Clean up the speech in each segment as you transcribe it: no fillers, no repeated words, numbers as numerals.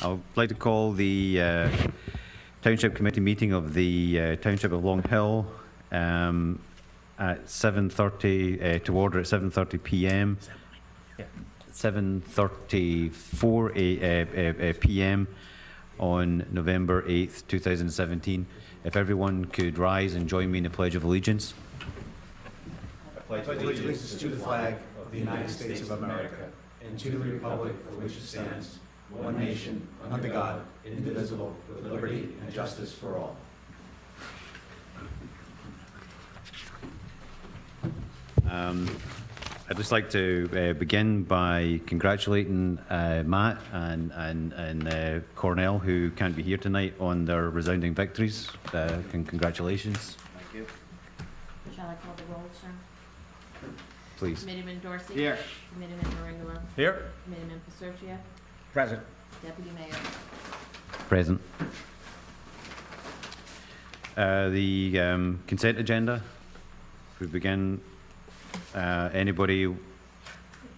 I'd like to call the Township Committee meeting of the Township of Long Hill at 7:30 to order at 7:30 p.m. 7:34 p.m. on November 8th, 2017. If everyone could rise and join me in the Pledge of Allegiance. I pledge allegiance to the flag of the United States of America and to the republic for which it stands, one nation, under God, indivisible, with liberty and justice for all. I'd just like to begin by congratulating Matt and Cornell, who can't be here tonight, on their resounding victories. Congratulations. Thank you. Shall I call the roll, sir? Please. Committeeman Dorsey? Here. Committeeman Maringolo? Here. Committeeman Pasurcia? Present. Deputy Mayor? Present. The consent agenda. If we begin, anybody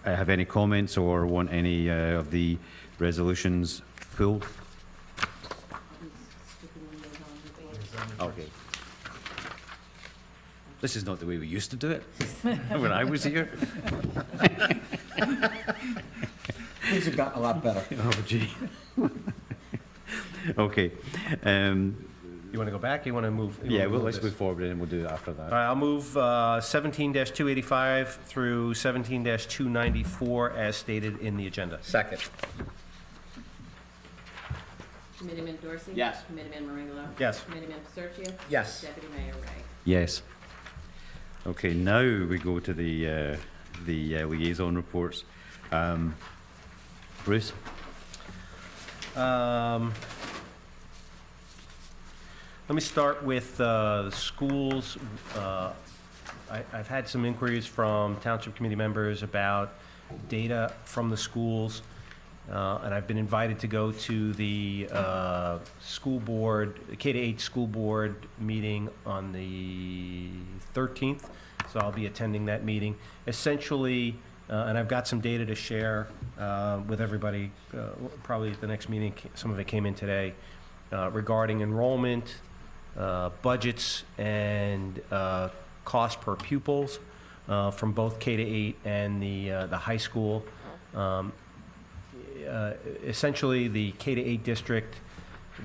have any comments or want any of the resolutions pulled? Okay. This is not the way we used to do it when I was here. Things have gotten a lot better. Oh, gee. Okay. You want to go back? You want to move? Yeah, well, let's move forward and we'll do it after that. All right, I'll move 17-285 through 17-294 as stated in the agenda. Second. Committeeman Dorsey? Yes. Committeeman Maringolo? Yes. Committeeman Pasurcia? Yes. Deputy Mayor Ray? Yes. Okay, now we go to the liaison reports. Bruce? Let me start with the schools. I've had some inquiries from Township Committee members about data from the schools, and I've been invited to go to the school board, the K-8 school board meeting on the 13th, so I'll be attending that meeting. Essentially, and I've got some data to share with everybody, probably at the next meeting. Some of it came in today, regarding enrollment, budgets, and cost per pupils from both K-8 and the high school. Essentially, the K-8 district,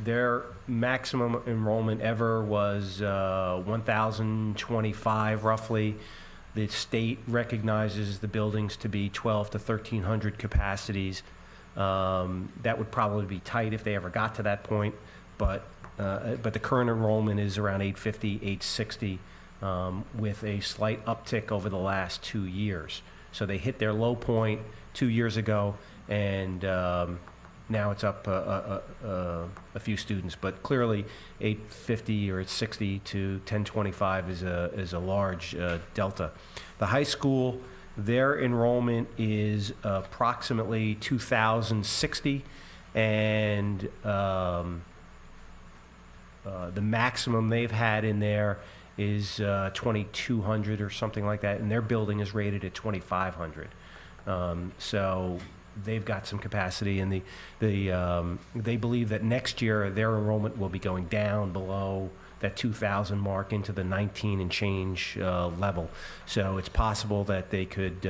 their maximum enrollment ever was 1,025 roughly. The state recognizes the buildings to be 1,200 to 1,300 capacities. That would probably be tight if they ever got to that point, but the current enrollment is around 850, 860, with a slight uptick over the last 2 years. So they hit their low point 2 years ago, and now it's up a few students. But clearly, 850 or 60 to 1025 is a large delta. The high school, their enrollment is approximately 2,060, and the maximum they've had in there is 2,200 or something like that, and their building is rated at 2,500. So they've got some capacity, and they believe that next year their enrollment will be going down below that 2,000 mark into the 19 and change level. So it's possible that they could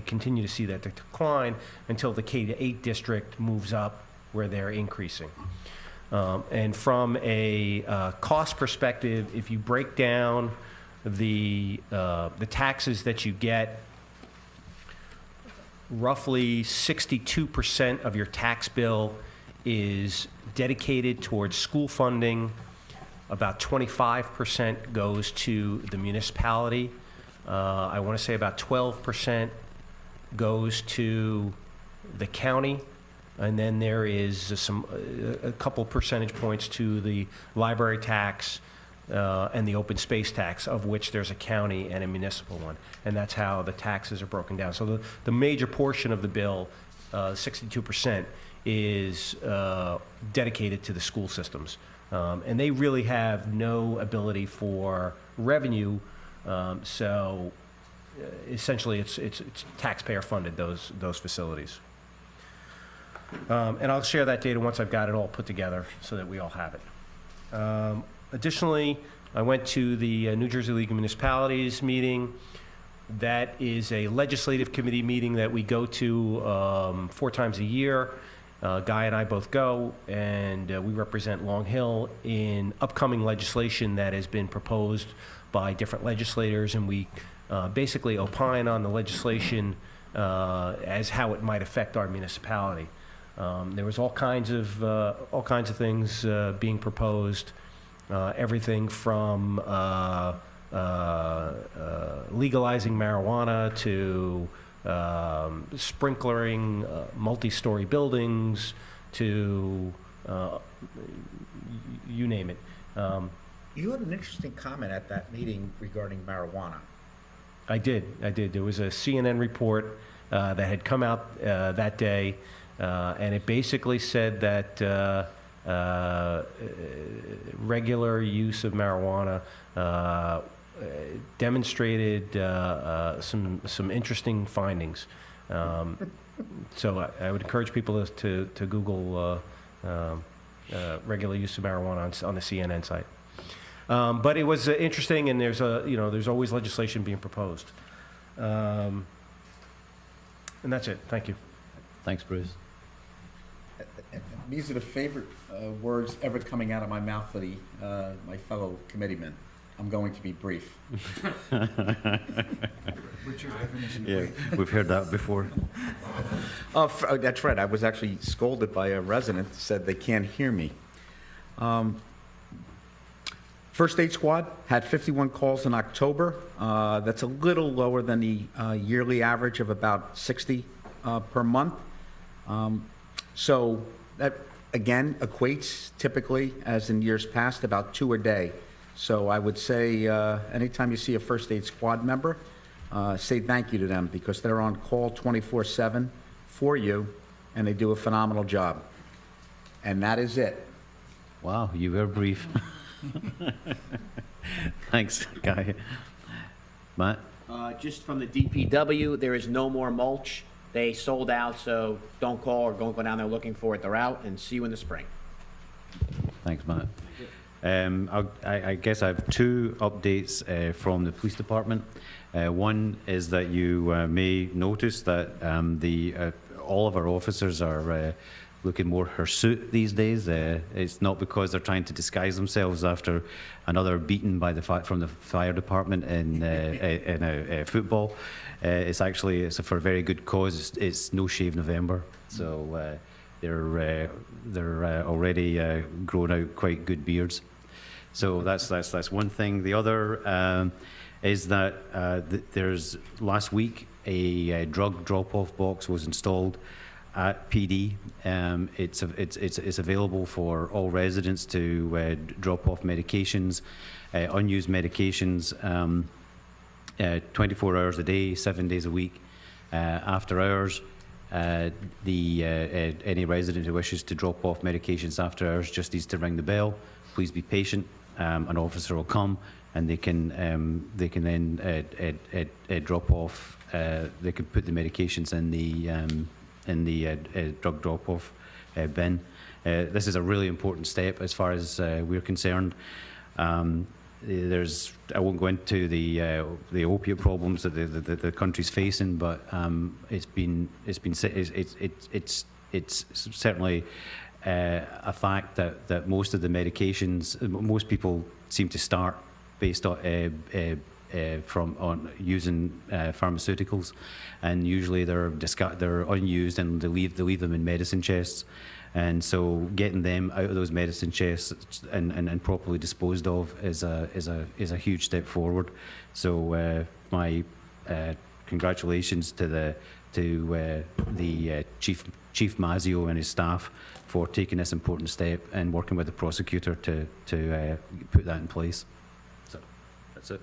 continue to see that decline until the K-8 district moves up where they're increasing. And from a cost perspective, if you break down the taxes that you get, roughly 62% of your tax bill is dedicated towards school funding. About 25% goes to the municipality. I want to say about 12% goes to the county. And then there is a couple percentage points to the library tax and the open space tax, of which there's a county and a municipal one. And that's how the taxes are broken down. So the major portion of the bill, 62%, is dedicated to the school systems. And they really have no ability for revenue. So essentially, it's taxpayer funded, those facilities. And I'll share that data once I've got it all put together so that we all have it. Additionally, I went to the New Jersey League of Municipalities meeting. That is a legislative committee meeting that we go to 4 times a year. Guy and I both go, and we represent Long Hill in upcoming legislation that has been proposed by different legislators, and we basically opine on the legislation as how it might affect our municipality. There was all kinds of things being proposed, everything from legalizing marijuana to sprinklering multi-story buildings to you name it. You had an interesting comment at that meeting regarding marijuana. I did. There was a CNN report that had come out that day, and it basically said that regular use of marijuana demonstrated some interesting findings. So I would encourage people to Google regular use of marijuana on the CNN site. But it was interesting, and there's always legislation being proposed. And that's it. Thank you. Thanks, Bruce. These are the favorite words ever coming out of my mouth for my fellow committeemen. I'm going to be brief. Yeah, we've heard that before. That's right. I was actually scolded by a resident who said they can't hear me. First Aid Squad had 51 calls in October. That's a little lower than the yearly average of about 60 per month. So that, again, equates typically, as in years past, about 2 a day. So I would say anytime you see a First Aid Squad member, say thank you to them, because they're on call 24/7 for you, and they do a phenomenal job. And that is it. Wow, you were brief. Thanks, Guy. Matt? Just from the DPW, there is no more mulch. They sold out, so don't call or don't go down there looking for it. They're out, and see you in the spring. Thanks, Matt. I guess I have 2 updates from the police department. One is that you may notice that all of our officers are looking more hirsute these days. It's not because they're trying to disguise themselves after another beating by from the fire department in football. It's for a very good cause. It's No Shave November, so they're already growing out quite good beards. So that's one thing. The other is that there's last week a drug drop-off box was installed at PD. It's available for all residents to drop off medications, unused medications, 24 hours a day, 7 days a week. After hours, any resident who wishes to drop off medications after hours just needs to ring the bell. Please be patient. An officer will come, and they can then drop off. They can put the medications in the drug drop-off bin. This is a really important step as far as we're concerned. I won't go into the opiate problems that the country's facing, but it's certainly a fact that most of the medications, most people seem to start based on using pharmaceuticals, and usually they're unused and they leave them in medicine chests, and so getting them out of those medicine chests and properly disposed of is a huge step forward. So my congratulations to the Chief Mazio and his staff for taking this important step and working with the prosecutor to put that in place. So that's it.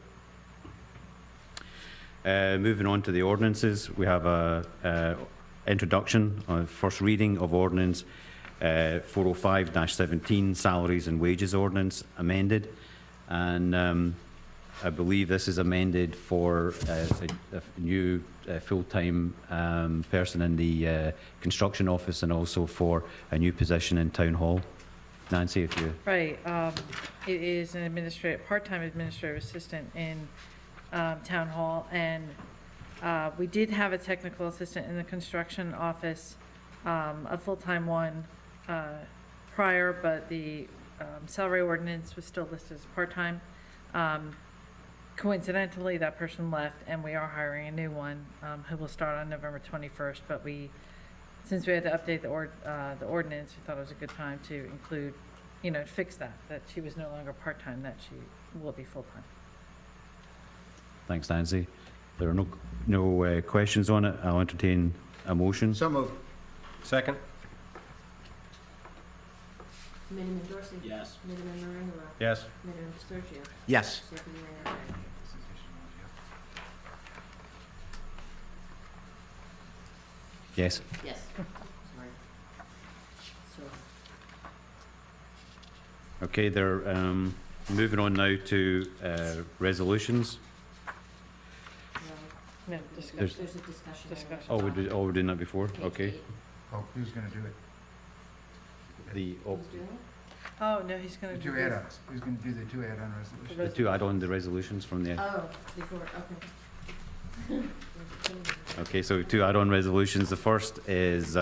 Moving on to the ordinances, we have a introduction on first reading of ordinance 405-17, salaries and wages ordinance amended, and I believe this is amended for a new full-time person in the construction office and also for a new position in Town Hall. Nancy, if you, Right, it is an administrative, part-time administrative assistant in Town Hall, and we did have a technical assistant in the construction office, a full-time one prior, but the salary ordinance was still listed as part-time. Coincidentally, that person left, and we are hiring a new one who will start on November 21st, but since we had to update the ordinance, we thought it was a good time to include, to fix that she was no longer part-time, that she will be full-time. thanks, Nancy. There are no questions on it. I'll entertain a motion. So moved. Second? Committeeman Dorsey? Yes. Committeeman Maringallo? Yes. Committeeman Searchio? Yes. Deputy Mayor Quinn. Yes. Yes. Sorry. So, Okay, they're moving on now to resolutions. No, There's- discussion. there's a discussion. Discussion. Oh, we're doing that before? Page Okay. 8. Oh, who's gonna do it? Who's doing it? Oh, no, he's gonna The do two add-ons. Who's gonna do the two add-on resolutions? The two add-on the resolutions from the, Oh, before, okay. okay, so two add-on resolutions. The first is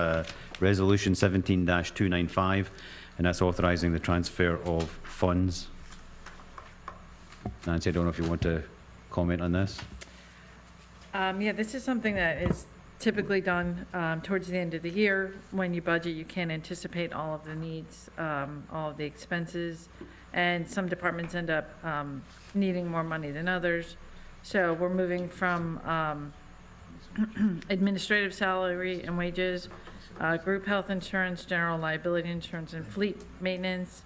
Resolution 17-295, and that's authorizing the transfer of funds. Nancy, I don't know if you want to comment on this? Yeah, this is something that is typically done towards the end of the year. When you budget, you can't anticipate all of the needs, all of the expenses, and some departments end up needing more money than others. So we're moving from administrative salary and wages, group health insurance, general liability insurance, and fleet maintenance,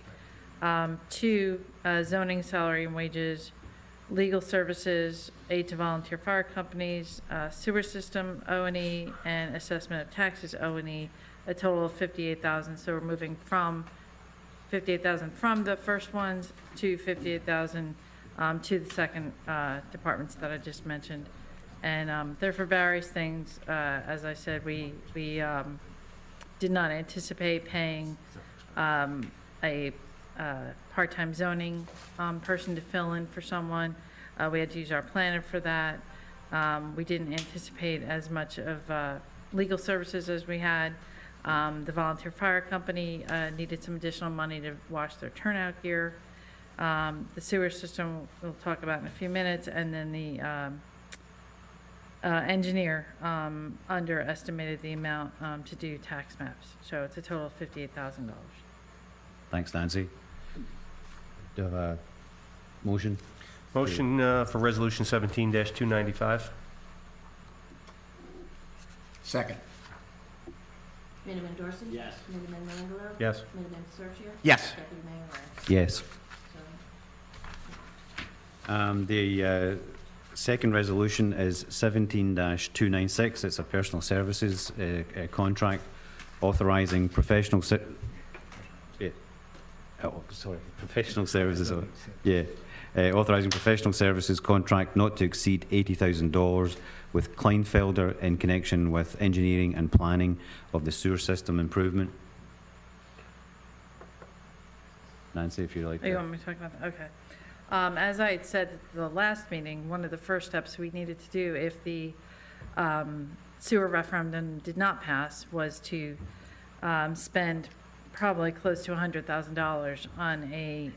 to zoning salary and wages, legal services, aid to volunteer fire companies, sewer system O&E, and assessment of taxes O&E, a total of $58,000. So we're moving from $58,000 from the first ones to $58,000 to the second departments that I just mentioned. And they're for various things. As I said, we did not anticipate paying a part-time zoning person to fill in for someone. We had to use our planner for that. We didn't anticipate as much of legal services as we had. The volunteer fire company needed some additional money to wash their turnout gear. The sewer system we'll talk about in a few minutes, and then the engineer underestimated the amount to do tax maps. So it's a total of $58,000. Thanks, Nancy. Do you have a motion? Motion for Resolution 17-295? Second. Committeeman Dorsey? Yes. Committeeman Maringallo? Yes. Committeeman Searchio? Yes. Deputy Mayor Quinn. Yes. So, The second resolution is 17-296. It's a personal services contract authorizing professional professional services. Yeah. Authorizing professional services contract not to exceed $80,000 with Kleinfelder in connection with engineering and planning of the sewer system improvement. Nancy, if you'd like Oh, you to. want me to talk about that? Okay. As I had said at the last meeting, one of the first steps we needed to do if the sewer referendum did not pass was to spend probably close to $100,000 on a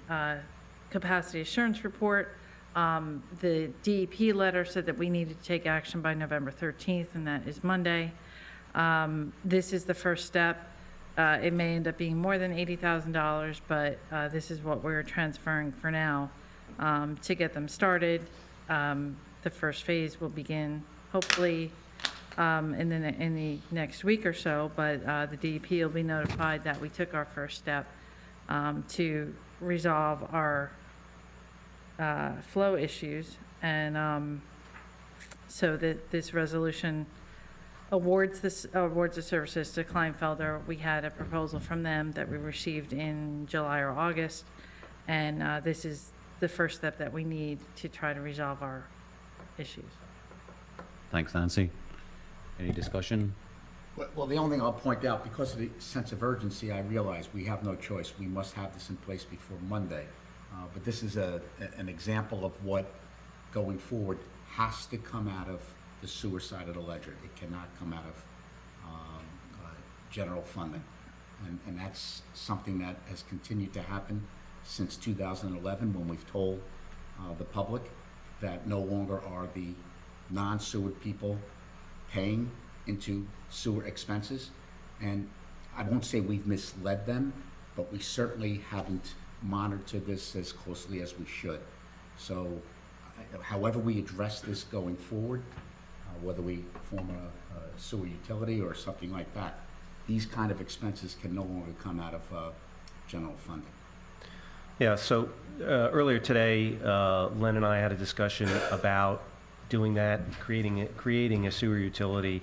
capacity assurance report. The DEP letter said that we needed to take action by November 13th, and that is Monday. This is the first step. It may end up being more than $80,000, but this is what we're transferring for now to get them started. The first phase will begin hopefully in the next week or so, but the DEP will be notified that we took our first step to resolve our flow issues. And so that this resolution awards the services to Kleinfelder. We had a proposal from them that we received in July or August, and this is the first step that we need to try to resolve our issues. Thanks, Nancy. Any discussion? Well, the only thing I'll point out, because of the sense of urgency, I realize we have no choice. We must have this in place before Monday. But this is an example of what, going forward, has to come out of the sewer side of the ledger. It cannot come out of general funding. And that's something that has continued to happen since 2011, when we've told the public that no longer are the non-sewer people paying into sewer expenses. And I won't say we've misled them, but we certainly haven't monitored this as closely as we should. So however we address this going forward, whether we form a sewer utility or something like that, these kind of expenses can no longer come out of general funding. Yeah, so earlier today, Len and I had a discussion about doing that, creating a sewer utility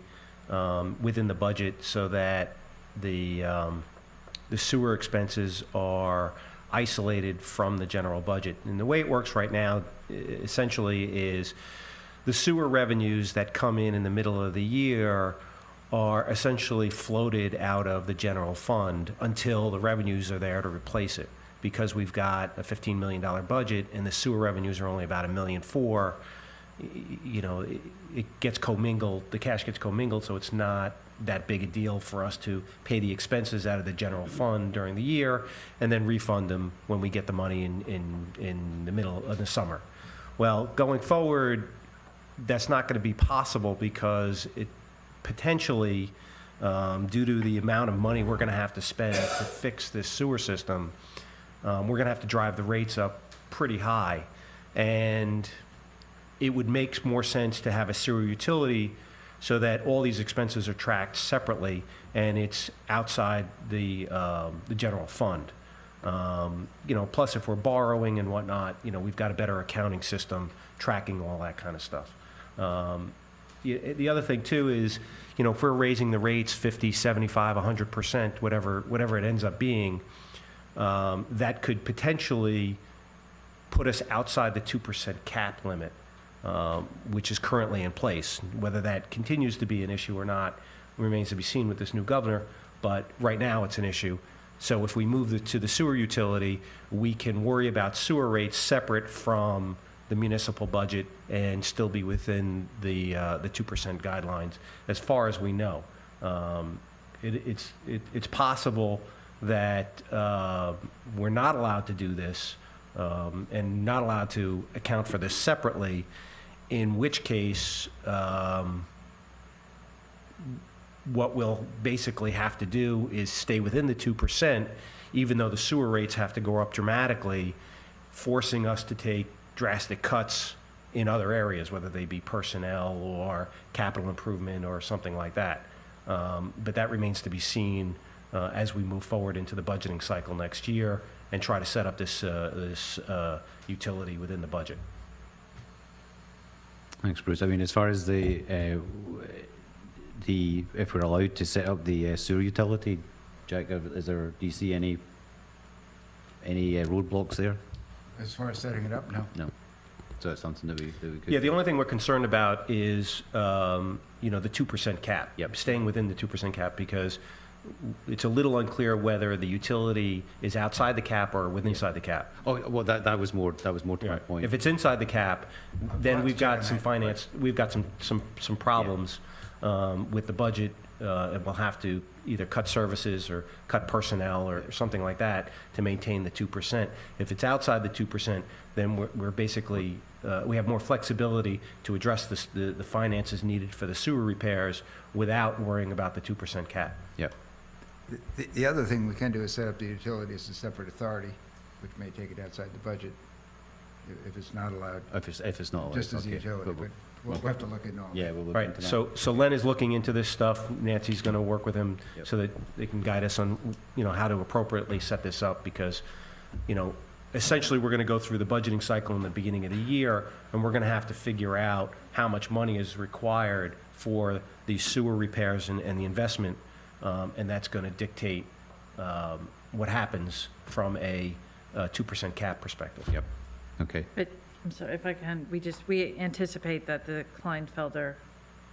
within the budget so that the sewer expenses are isolated from the general budget. And the way it works right now, essentially, is the sewer revenues that come in the middle of the year are essentially floated out of the general fund until the revenues are there to replace it. Because we've got a $15 million budget and the sewer revenues are only about $1.4 million, you know, it gets commingled, the cash gets commingled, so it's not that big a deal for us to pay the expenses out of the general fund during the year and then refund them when we get the money in the middle of the summer. Well, going forward, that's not going to be possible because it potentially, due to the amount of money we're going to have to spend to fix this sewer system, we're going to have to drive the rates up pretty high. And it would make more sense to have a sewer utility so that all these expenses are tracked separately and it's outside the general fund. You know, plus if we're borrowing and whatnot, you know, we've got a better accounting system tracking all that kind of stuff. The other thing too is, you know, if we're raising the rates 50, 75, 100%, whatever it ends up being, that could potentially put us outside the 2% cap limit, which is currently in place. Whether that continues to be an issue or not remains to be seen with this new governor, but right now it's an issue. So if we move to the sewer utility, we can worry about sewer rates separate from the municipal budget and still be within the 2% guidelines as far as we know. It's possible that we're not allowed to do this and not allowed to account for this separately, in which case what we'll basically have to do is stay within the 2%, even though the sewer rates have to go up dramatically, forcing us to take drastic cuts in other areas, whether they be personnel or capital improvement or something like that. But that remains to be seen as we move forward into the budgeting cycle next year and try to set up this utility within the budget. Thanks, Bruce. I mean, as far as if we're allowed to set up the sewer utility, Jack, do you see any roadblocks there? As far as setting it up, no. No. So that's something that we could. Yeah, the only thing we're concerned about is, you know, the 2% cap. Yep. Staying within the 2% cap, because it's a little unclear whether the utility is outside the cap or within inside the cap. Oh, well, that was more to my point. If it's inside the cap, then we've got some finance, we've got some problems with the budget, and we'll have to either cut services or cut personnel or something like that to maintain the 2%. If it's outside the 2%, then we're basically, we have more flexibility to address the finances needed for the sewer repairs without worrying about the 2% cap. Yep. The other thing we can do is set up the utility as a separate authority, which may take it outside the budget if it's not allowed, If it's not allowed. just as a okay. utility, but we'll have to look at all. Yeah, we'll look Right, into that. so Len is looking into this stuff. Nancy's going to work with him Yep. so that they can guide us on, you know, how to appropriately set this up, because, you know, essentially we're going to go through the budgeting cycle in the beginning of the year, and we're going to have to figure out how much money is required for these sewer repairs and the investment, and that's going to dictate what happens from a 2% cap perspective. Yep. Okay. But, I'm sorry, if I can, we anticipate that the Kleinfelder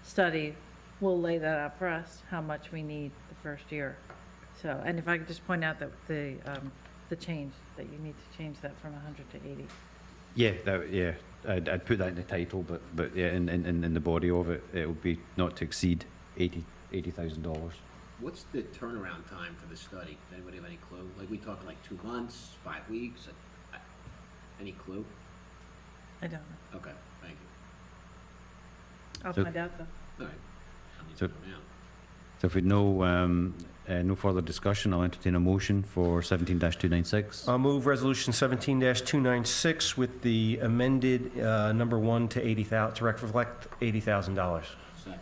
study will lay that out for us, how much we need the first year. So, and if I could just point out that the change, that you need to change that from 100 to 80. Yeah, I'd put that in the title, but yeah, in the body of it, it would be not to exceed $80,000. What's the turnaround time for the study? Does anybody have any clue? Like, we talking like 2 months, 5 weeks? Any clue? I don't know. Okay, thank you. I'll So- find out though. All right. I need So- to know now. So if we no further discussion, I'll entertain a motion for 17-296. I'll move Resolution 17-296 with the amended number 1 to 80,000, to reflect $80,000. Second.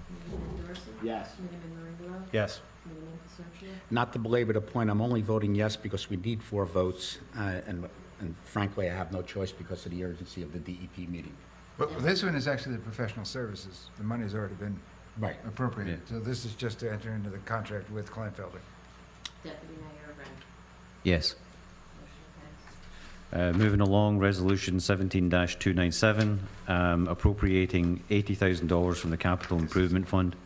Committeeman Dorsey? Yes. Committeeman Langelo? Yes. Committeeman Consortia? Not to belabor the point, I'm only voting yes because we need 4 votes, and frankly, I have no choice because of the urgency of the DEP meeting. But this one is actually the professional services. The money's already been Right. appropriated. So this is just to enter into the contract with Kleinfelder. Deputy Mayor Ryan? Yes. Motion passed. Moving along, Resolution 17-297, appropriating $80,000 from the Capital Improvement Fund.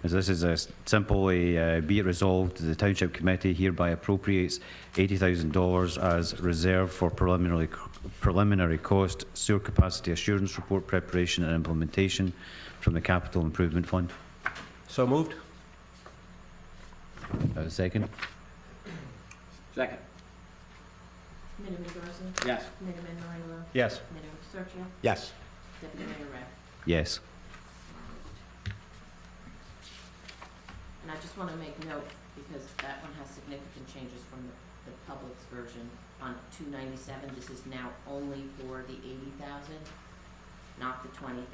As this is a simply be it resolved, the Township Committee hereby appropriates $80,000 as reserve for preliminary cost sewer capacity assurance report preparation and implementation from the Capital Improvement Fund. So moved? Second? Second. Committeeman Dorsey? Yes. Committeeman Langelo? Yes. Committeeman Consortia? Yes. Deputy Mayor Ryan? Yes. And I just want to make note, because that one has significant changes from the public's version. On 297, this is now only for the 80,000, not the 20,000.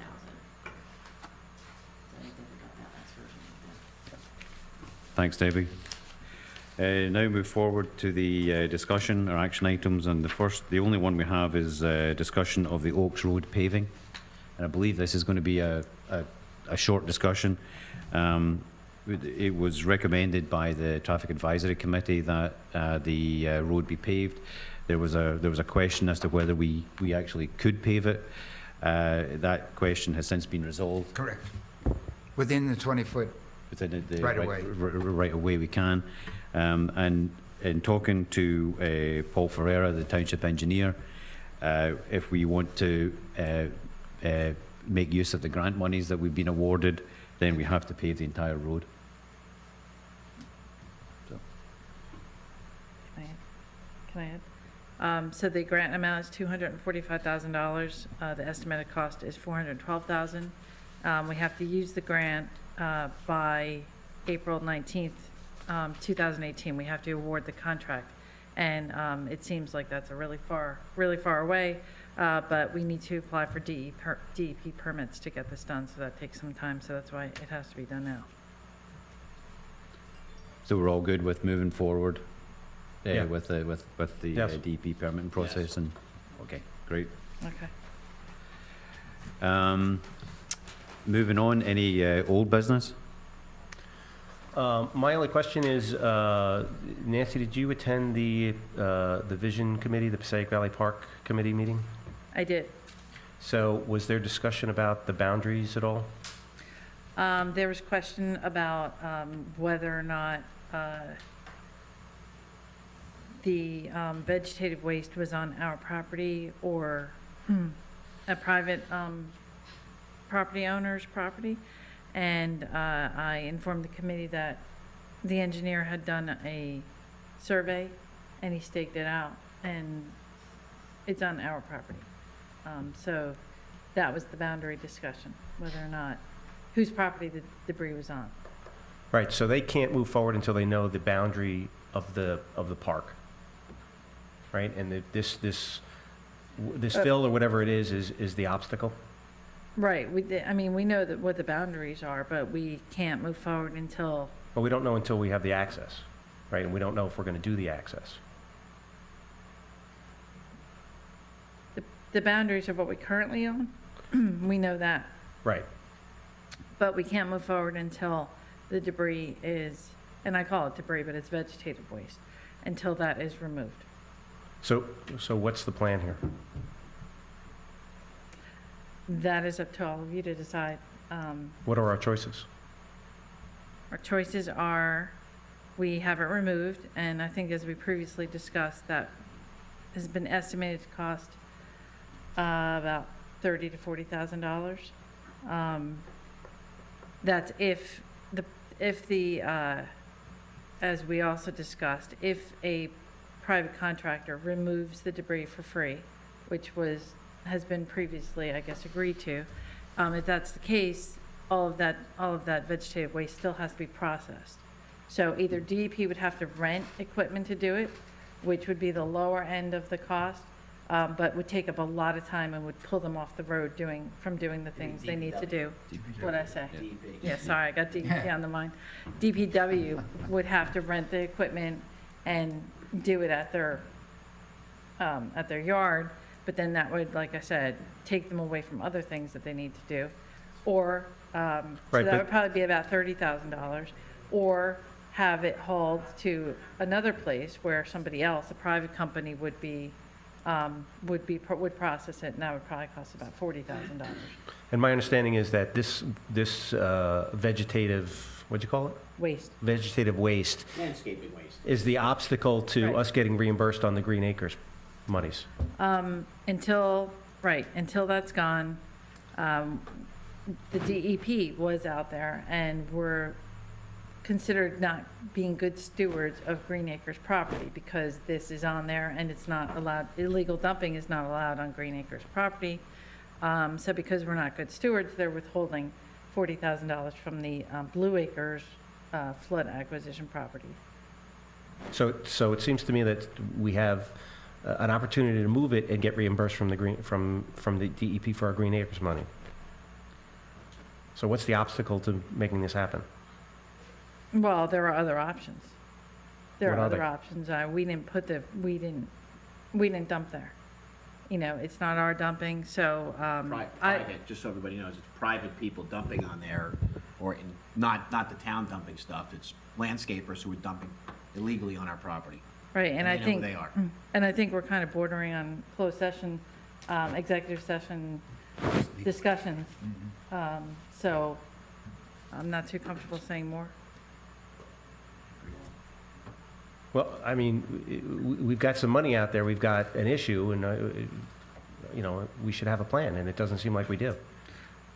So I don't think we got that last version. Thanks, Debbie. Now move forward to the discussion or action items, and the only one we have is discussion of the Oaks Road paving. And I believe this is going to be a short discussion. It was recommended by the Traffic Advisory Committee that the road be paved. There was a question as to whether we actually could pave it. That question has since been resolved. Correct. Within the 20-foot, Within the Right away. right away we can. And in talking to Paul Ferreira, the township engineer, if we want to make use of the grant monies that we've been awarded, then we have to pave the entire road. Can I add? So the grant amount is $245,000. The estimated cost is $412,000. We have to use the grant by April 19th, 2018. We have to award the contract. And it seems like that's a really far away, but we need to apply for DEP permits to get this done, so that takes some time, so that's why it has to be done now. So we're all good with moving forward Yeah. with the Yes. DEP permitting process, and okay, great. Okay. Moving on, any old business? My only question is, Nancy, did you attend the Vision Committee, the Passaic Valley Park Committee meeting? I did. So was there discussion about the boundaries at all? There was question about whether or not the vegetative waste was on our property or a private property owner's property. And I informed the committee that the engineer had done a survey and he staked it out, and it's on our property. So that was the boundary discussion, whether or not, whose property the debris was on. Right, so they can't move forward until they know the boundary of the park, right? And this fill or whatever it is the obstacle? Right, I mean, we know that what the boundaries are, but we can't move forward until, Well, we don't know until we have the access, right? And we don't know if we're going to do the access. the boundaries of what we currently own, we know that. Right. But we can't move forward until the debris is, and I call it debris, but it's vegetative waste, until that is removed. So what's the plan here? That is up to all of you to decide. What are our choices? Our choices are, we have it removed, and I think as we previously discussed, that has been estimated to cost about $30,000 to $40,000. That's if the, as we also discussed, if a private contractor removes the debris for free, which has been previously, I guess, agreed to. If that's the case, all of that vegetative waste still has to be processed. So either DEP would have to rent equipment to do it, which would be the lower end of the cost, but would take up a lot of time and would pull them off the road from doing the things they need to do. What'd I say? Yeah, sorry, I got DEP on the mind. DPW would have to rent the equipment and do it at their yard, but then that would, like I said, take them away from other things that they need to do. Or, so Right, that but- would probably be about $30,000. Or have it hauled to another place where somebody else, a private company, would process it, and that would probably cost about $40,000. And my understanding is that this vegetative, what'd you call it? Waste. Vegetative waste Landscaping waste. is the obstacle to Right. us getting reimbursed on the Green Acres monies. Until that's gone, the DEP was out there and were considered not being good stewards of Green Acres property because this is on there and it's not allowed, illegal dumping is not allowed on Green Acres property. So because we're not good stewards, they're withholding $40,000 from the Blue Acres flood acquisition property. So it seems to me that we have an opportunity to move it and get reimbursed from the DEP for our Green Acres money. So what's the obstacle to making this happen? Well, there are other options. There What are are other they? options. We didn't dump there. You know, it's not our dumping, so, Private, just so everybody knows, it's private people dumping on there, not the town dumping stuff, it's landscapers who are dumping illegally on our property. right, and they I know who think, they are. and I think we're kind of bordering on closed session, executive session discussions. So I'm not too comfortable saying more. Well, I mean, we've got some money out there, we've got an issue, and, we should have a plan, and it doesn't seem like we do.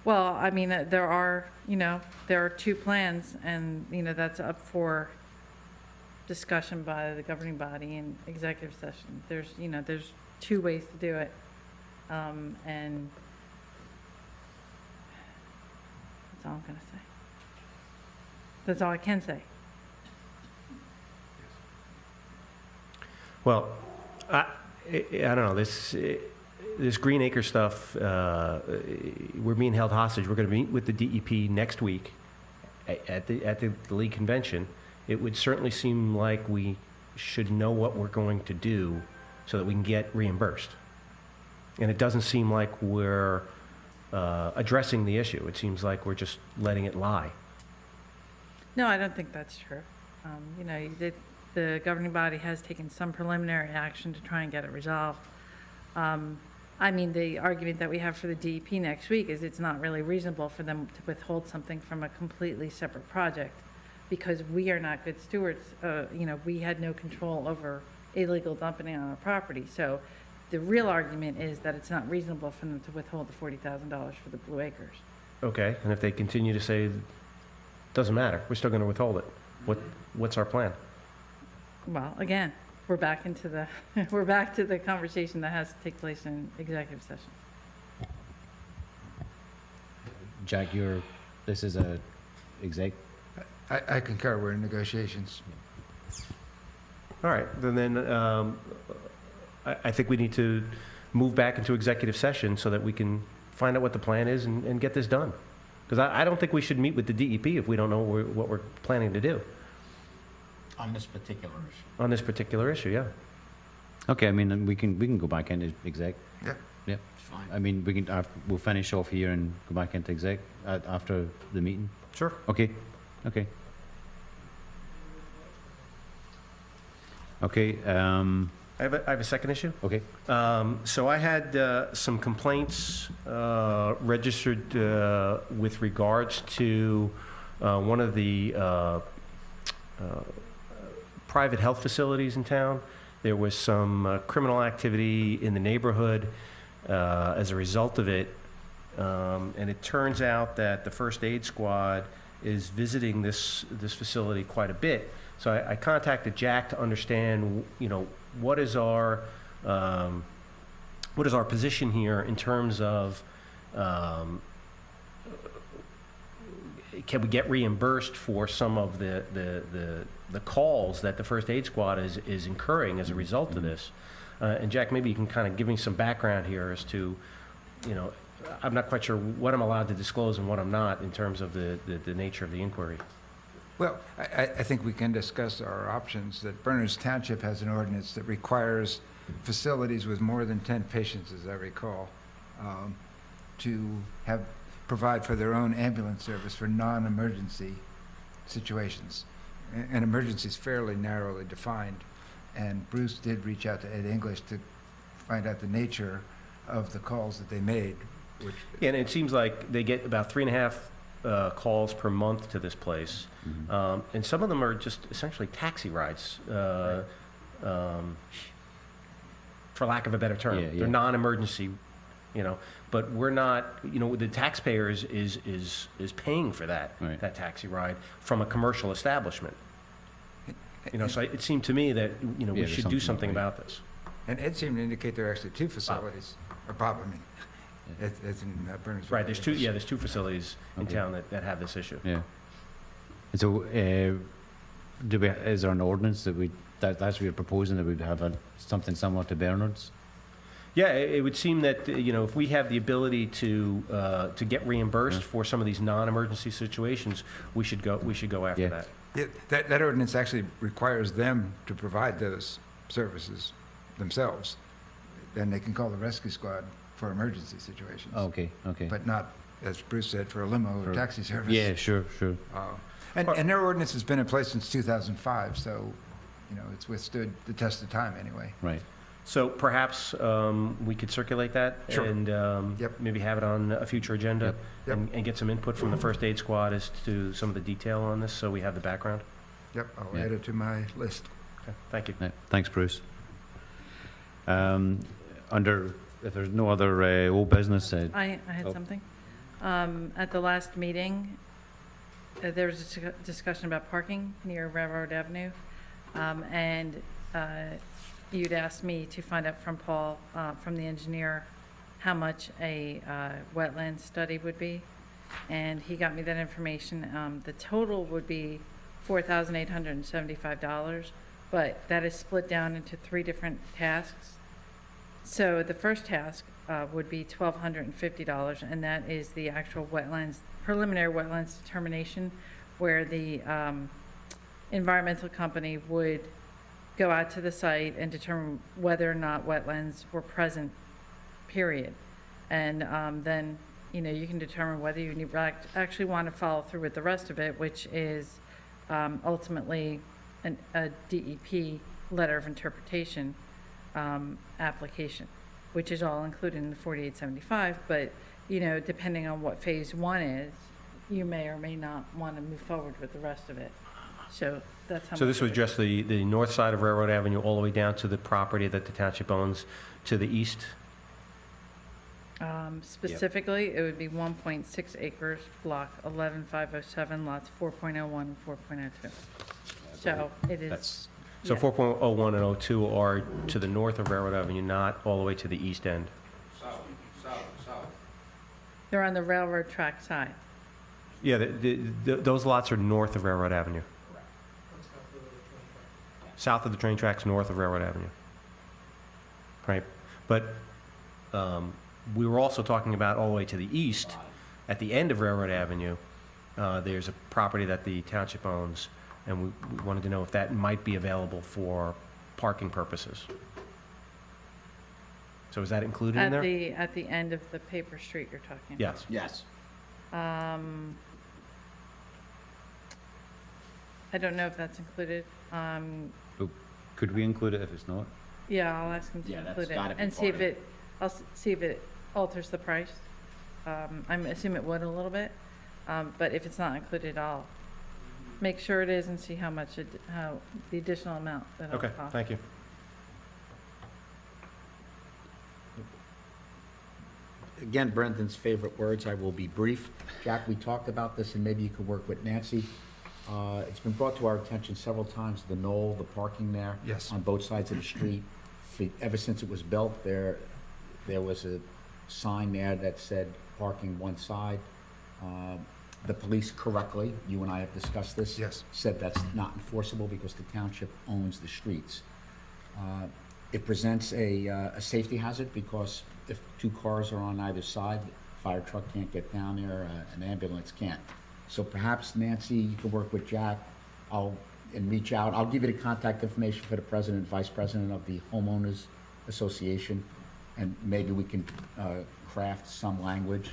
Well, I mean, there are two plans, and, that's up for discussion by the governing body in executive session. There's two ways to do it. And that's all I'm gonna say. That's all I can say. Well, I don't know, this Green Acre stuff, we're being held hostage. We're going to meet with the DEP next week at the league convention. It would certainly seem like we should know what we're going to do so that we can get reimbursed. And it doesn't seem like we're addressing the issue. It seems like we're just letting it lie. No, I don't think that's true. The governing body has taken some preliminary action to try and get it resolved. The argument that we have for the DEP next week is it's not really reasonable for them to withhold something from a completely separate project because we are not good stewards. We had no control over illegal dumping on our property. So the real argument is that it's not reasonable for them to withhold the $40,000 for the Blue Acres. Okay, and if they continue to say, doesn't matter, we're still going to withhold it, what's our plan? Well, again, we're back to the conversation that has to take place in executive session. Jack, this is a exec. I concur, we're in negotiations. All right, then I think we need to move back into executive session so that we can find out what the plan is and get this done. Because I don't think we should meet with the DEP if we don't know what we're planning to do On this particular issue. on this particular issue, yeah. Okay, I mean, we can go back into exec. Yeah. Yeah. It's fine. I mean, we'll finish off here and go back into exec after the meeting. Sure. Okay. Okay. Okay. I have a second issue. Okay. So I had some complaints registered with regards to one of the private health facilities in town. There was some criminal activity in the neighborhood as a result of it. And it turns out that the first aid squad is visiting this facility quite a bit. So I contacted Jack to understand, what is our position here in terms of can we get reimbursed for some of the calls that the first aid squad is incurring as a result of this? And Jack, maybe you can kind of give me some background here as to, I'm not quite sure what I'm allowed to disclose and what I'm not in terms of the nature of the inquiry. Well, I think we can discuss our options, that Berners Township has an ordinance that requires facilities with more than 10 patients, as I recall, to provide for their own ambulance service for non-emergency situations. And emergency is fairly narrowly defined, and Bruce did reach out to Ed English to find out the nature of the calls that they made, which... Yeah, and it seems like they get about 3.5 calls per month to this place. And some of them are just essentially taxi rides, for lack of a better term. Yeah, yeah. They're non-emergency, but we're not, the taxpayers is paying for that, Right. that taxi ride from a commercial establishment. So it seemed to me that, we there's should do something something right. about this. And Ed seemed to indicate there are actually 2 facilities, or Bob, I mean, it's in Berners. Right, there's two facilities in Okay. town that have this issue. Yeah. And so, is there an ordinance that's what you're proposing, that we'd have something similar to Bernard's? Yeah, it would seem that, if we have the ability to get reimbursed for some of these non-emergency situations, we should go after Yeah. that. Yeah, that ordinance actually requires them to provide those services themselves. Then they can call the rescue squad for emergency situations. Okay. But not, as Bruce said, for a limo or taxi service. Yeah, sure. And their ordinance has been in place since 2005, so, it's withstood the test of time anyway. Right. So perhaps we could circulate that Sure. and Yep. maybe have it on a future agenda Yep. and get some input from the first aid squad as to some of the detail on this, so we have the background. Yep, I'll Yeah. add it to my list. Okay, thank you. Yeah, thanks, Bruce. If there's no other old business, I had Oh. something. At the last meeting, there was a discussion about parking near Railroad Avenue. And you'd asked me to find out from Paul, from the engineer, how much a wetland study would be. And he got me that information. The total would be $4,875, but that is split down into 3 different tasks. So the first task would be $1,250, and that is the actual preliminary wetlands determination, where the environmental company would go out to the site and determine whether or not wetlands were present, period. And then, you can determine whether you actually want to follow through with the rest of it, which is ultimately a DEP letter of interpretation application, which is all included in the 4875. But, depending on what phase 1 is, you may or may not want to move forward with the rest of it. So that's how. So this much was it just the north side of Railroad Avenue all the way down to the property that the township owns to the east? Specifically, it would be 1.6 acres, block 11507, lots 4.01 and 4.02. So it is, that's, So yeah. 4.01 and 02 are to the north of Railroad Avenue, not all the way to the east end. They're on the railroad track side. Yeah, those lots are north of Railroad Avenue. South of the train tracks, north of Railroad Avenue. Right, but we were also talking about all the way to the east, at the end of Railroad Avenue, there's a property that the township owns, and we wanted to know if that might be available for parking purposes. So is that included in there? At the end of the paper street you're talking about? Yes. Yes. I don't know if that's included. could we include it if it's not? Yeah, I'll ask him to Yeah, that's include it gotta be and see part if of it. see if it alters the price. I'm assuming it would a little bit, but if it's not included, I'll make sure it is and see how much how the additional amount that it'll Okay, cost. thank you. Again, Brendan's favorite words, I will be brief. Jack, we talked about this, and maybe you could work with Nancy. It's been brought to our attention several times, the knoll, the parking there. Yes. On both sides of the street. Ever since it was built, there was a sign there that said parking one side. The police correctly, you and I have discussed this. Yes. Said that's not enforceable because the township owns the streets. It presents a safety hazard because if two cars are on either side, fire truck can't get down there, an ambulance can't. So perhaps Nancy, you can work with Jack, and reach out. I'll give you the contact information for the president and vice president of the homeowners association, and maybe we can craft some language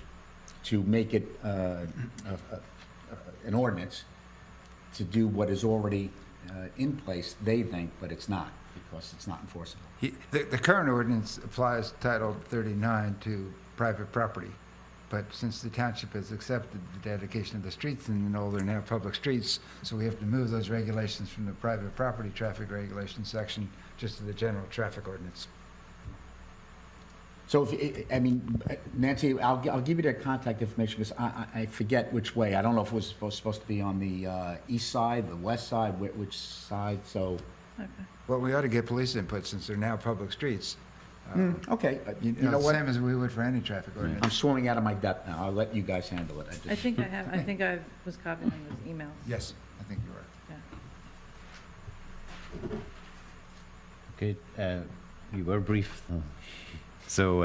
to make it an ordinance to do what is already in place, they think, but it's not, because it's not enforceable. The current ordinance applies Title 39 to private property, but since the township has accepted the dedication of the streets in the knoll, they're now public streets, so we have to move those regulations from the private property traffic regulation section just to the general traffic ordinance. So, I mean, Nancy, I'll give you their contact information, because I forget which way. I don't know if it was supposed to be on the east side, the west side, which side, so. Okay. Well, we ought to get police input since they're now public streets. Okay, You know, what? same as we would for any traffic I'm ordinance. swimming out of my depth now. I'll let you guys handle it. I think I was copying those emails. Yes, I think you are. Yeah. Okay, you were brief. So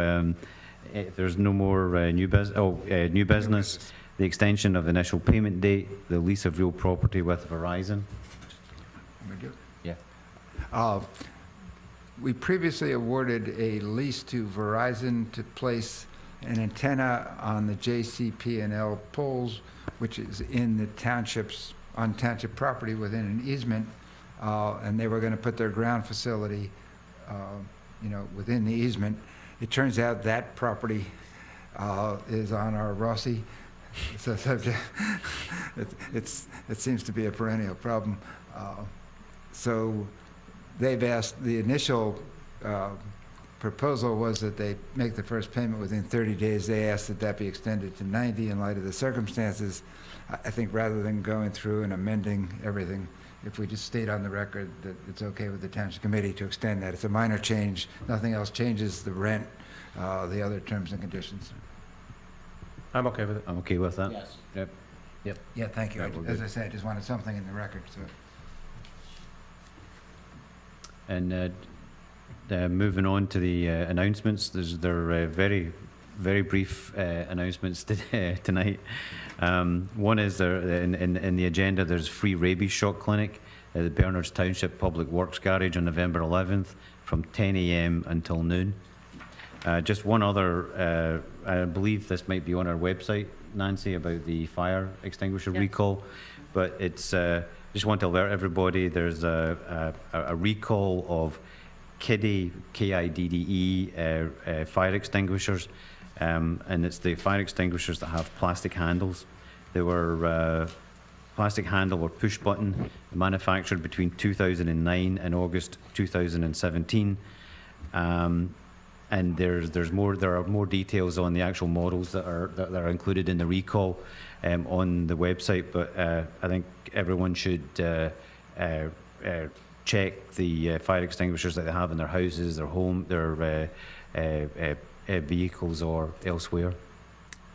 if there's no more new business, the extension of the initial payment date, the lease of real property with Verizon. We do. Yeah. We previously awarded a lease to Verizon to place an antenna on the JCP&L poles, which is in the townships, on township property within an easement, and they were going to put their ground facility, within the easement. It turns out that property is on our Rossi. So it seems to be a perennial problem. So they've asked, the initial proposal was that they make the first payment within 30 days. They asked that that be extended to 90 in light of the circumstances. I think rather than going through and amending everything, if we just state on the record that it's okay with the township committee to extend that. It's a minor change. Nothing else changes the rent, the other terms and conditions. I'm okay with it. I'm okay with that. Yes. Yep. Yeah, thank you. Yeah, we're As good. I said, I just wanted something in the record, so. And moving on to the announcements, there are very, very brief announcements tonight. One is in the agenda, there's free rabies shot clinic at the Bernards Township Public Works Garage on November 11th from 10 a.m. until noon. Just one other, I believe this might be on our website, Nancy, about the fire extinguisher Yes. recall, but it's just want to alert everybody, there's a recall of KIDDE, K-I-D-D-E, fire extinguishers, and it's the fire extinguishers that have plastic handles. They were plastic handle or push button, manufactured between 2009 and August 2017. And there are more details on the actual models that are included in the recall on the website. But I think everyone should check the fire extinguishers that they have in their houses, their home, their vehicles, or elsewhere.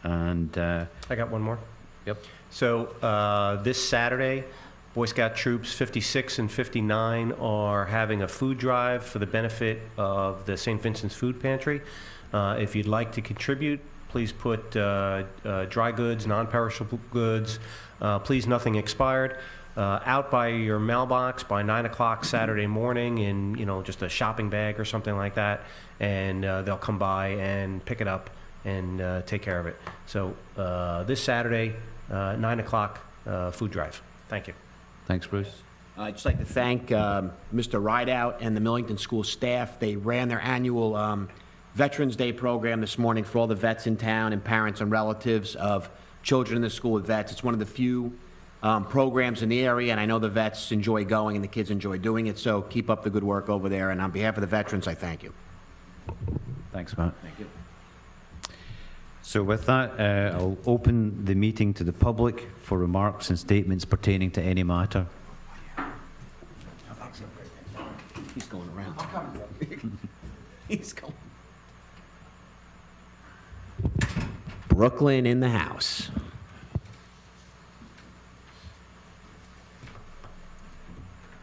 And I got one more. yep, So this Saturday, Boy Scout troops 56 and 59 are having a food drive for the benefit of the St. Vincent's Food Pantry. If you'd like to contribute, please put dry goods, non-perishable goods, please nothing expired, out by your mailbox by 9 o'clock Saturday morning in just a shopping bag or something like that, and they'll come by and pick it up and take care of it. So this Saturday, 9 o'clock food drive. Thank you. thanks, Bruce. I'd just like to thank Mr. Rideout and the Millington School staff. They ran their annual Veterans Day program this morning for all the vets in town and parents and relatives of children in the school with vets. It's one of the few programs in the area, and I know the vets enjoy going and the kids enjoy doing it, so keep up the good work over there, and on behalf of the veterans, I thank you. Thanks, Matt. Thank you. So with that, I'll open the meeting to the public for remarks and statements pertaining to any matter. He's going around. He's going. Brooklyn in the house.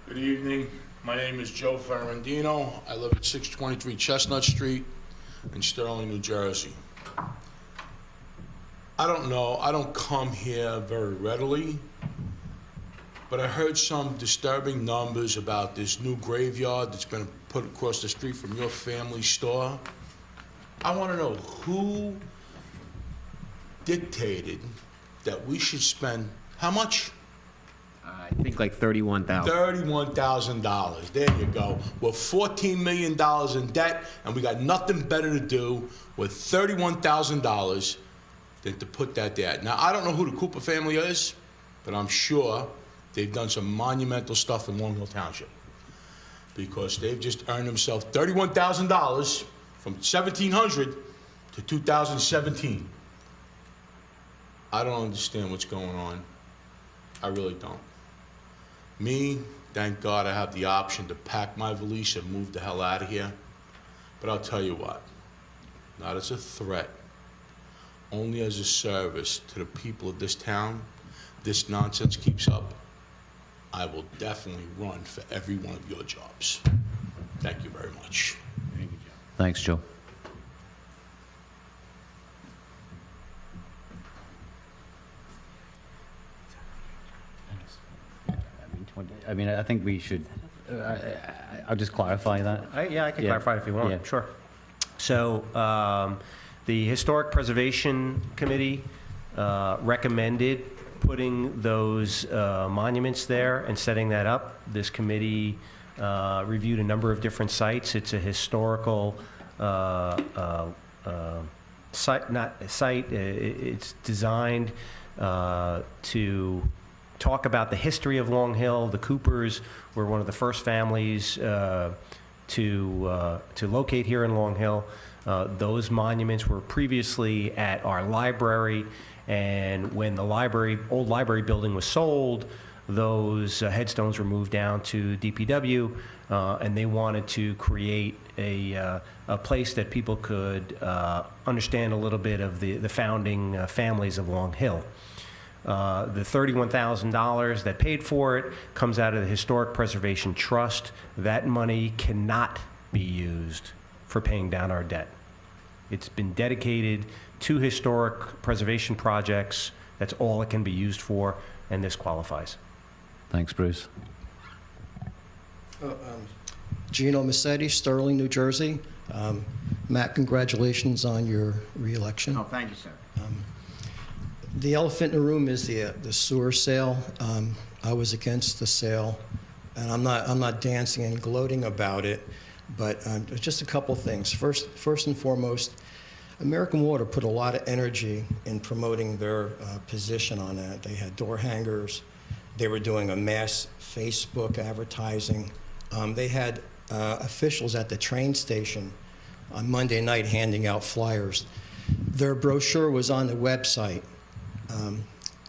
Good evening. My name is Joe Ferrandino. I live at 623 Chestnut Street in Sterling, New Jersey. I don't know, I don't come here very readily, but I heard some disturbing numbers about this new graveyard that's been put across the street from your family store. I want to know who dictated that we should spend, how much? I think like $31,000. $31,000. There you go. We're $14 million in debt, and we got nothing better to do with $31,000 than to put that there. Now, I don't know who the Cooper family is, but I'm sure they've done some monumental stuff in Long Hill Township, because they've just earned themselves $31,000 from 1700 to 2017. I don't understand what's going on. I really don't. Me, thank God I have the option to pack my valise and move the hell out of here. But I'll tell you what, not as a threat, only as a service to the people of this town, this nonsense keeps up, I will definitely run for every one of your jobs. Thank you very much. Thank you, Joe. Thanks, Joe. I mean, I think we should, I'll just clarify that. Yeah, I can Yeah. clarify if you want. Yeah. Sure. So the Historic Preservation Committee recommended putting those monuments there and setting that up. This committee reviewed a number of different sites. It's a historical site. It's designed to talk about the history of Long Hill. The Coopers were one of the first families to locate here in Long Hill. Those monuments were previously at our library, and when the old library building was sold, those headstones were moved down to DPW, and they wanted to create a place that people could understand a little bit of the founding families of Long Hill. The $31,000 that paid for it comes out of the Historic Preservation Trust. That money cannot be used for paying down our debt. It's been dedicated to historic preservation projects. That's all it can be used for, and this qualifies. Thanks, Bruce. Gino Massetti, Sterling, New Jersey. Matt, congratulations on your reelection. Oh, thank you, sir. The elephant in the room is the sewer sale. I was against the sale, and I'm not dancing and gloating about it, but just a couple things. First and foremost, American Water put a lot of energy in promoting their position on that. They had door hangers. They were doing a mass Facebook advertising. They had officials at the train station on Monday night handing out flyers. Their brochure was on the website.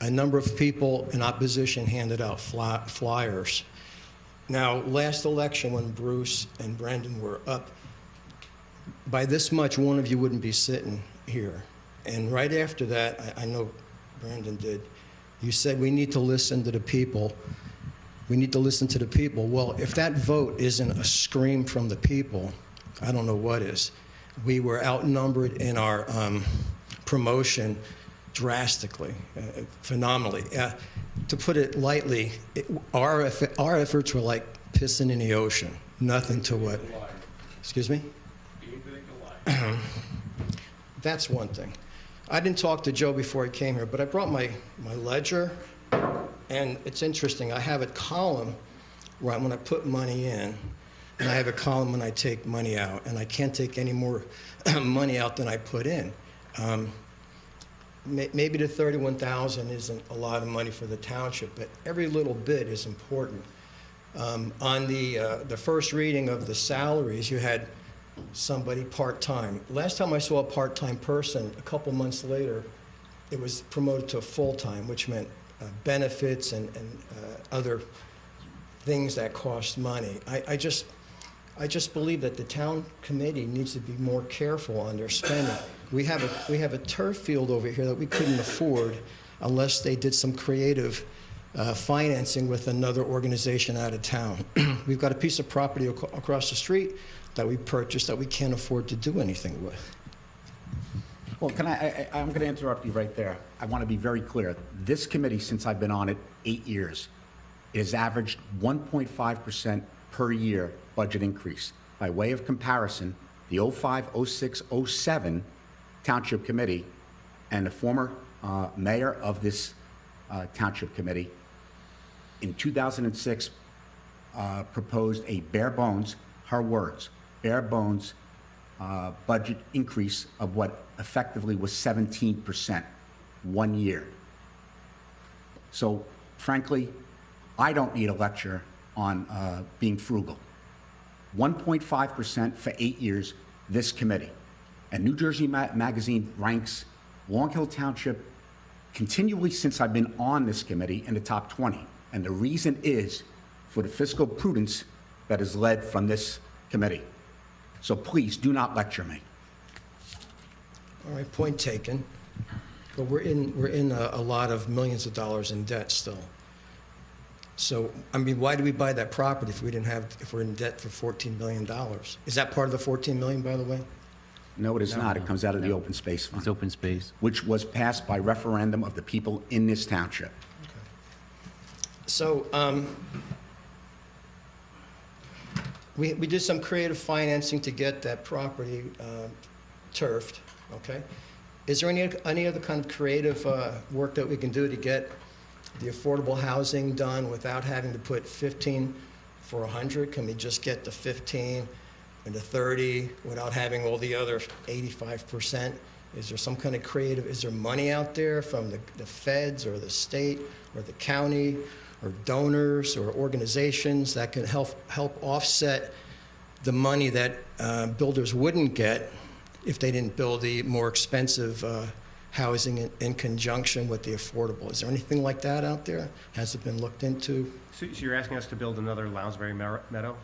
A number of people in opposition handed out flyers. Now, last election when Bruce and Brendan were up, by this much, one of you wouldn't be sitting here. And right after that, I know Brendan did, you said we need to listen to the people. We need to listen to the people. Well, if that vote isn't a scream from the people, I don't know what is. We were outnumbered in our promotion drastically, phenomenally. To put it lightly, our efforts were like pissing in the ocean. Nothing to what? Excuse me? That's one thing. I didn't talk to Joe before he came here, but I brought my ledger, and it's interesting. I have a column right when I put money in, and I have a column when I take money out, and I can't take any more money out than I put in. Maybe the 31,000 isn't a lot of money for the township, but every little bit is important. On the first reading of the salaries, you had somebody part-time. Last time I saw a part-time person, a couple months later, it was promoted to full-time, which meant benefits and other things that cost money. I just believe that the town committee needs to be more careful on their spending. We have a turf field over here that we couldn't afford unless they did some creative financing with another organization out of town. We've got a piece of property across the street that we purchased that we can't afford to do anything with. Well, I'm going to interrupt you right there. I want to be very clear. This committee, since I've been on it 8 years, has averaged 1.5% per year budget increase. By way of comparison, the 05, 06, 07 Township Committee and the former mayor of this Township Committee in 2006 proposed a bare bones, her words, bare bones budget increase of what effectively was 17% 1 year. So frankly, I don't need a lecture on being frugal. 1.5% for 8 years, this committee. And New Jersey Magazine ranks Long Hill Township continually since I've been on this committee in the top 20. And the reason is for the fiscal prudence that is led from this committee. So please do not lecture me. All right, point taken. But we're in a lot of millions of dollars in debt still. So, I mean, why do we buy that property if we're in debt for $14 million? Is that part of the 14 million, by the way? No, it is not. It comes out of the open space fund. It's open space. Which was passed by referendum of the people in this township. So, we did some creative financing to get that property turfed, okay? Is there any other kind of creative work that we can do to get the affordable housing done without having to put 15 for 100? Can we just get the 15 and the 30 without having all the other 85%? Is there some kind of creative, is there money out there from the feds or the state or the county or donors or organizations that can help offset the money that builders wouldn't get if they didn't build the more expensive housing in conjunction with the affordable? Is there anything like that out there? Has it been looked into? So you're asking us to build another Lounsbury Meadow?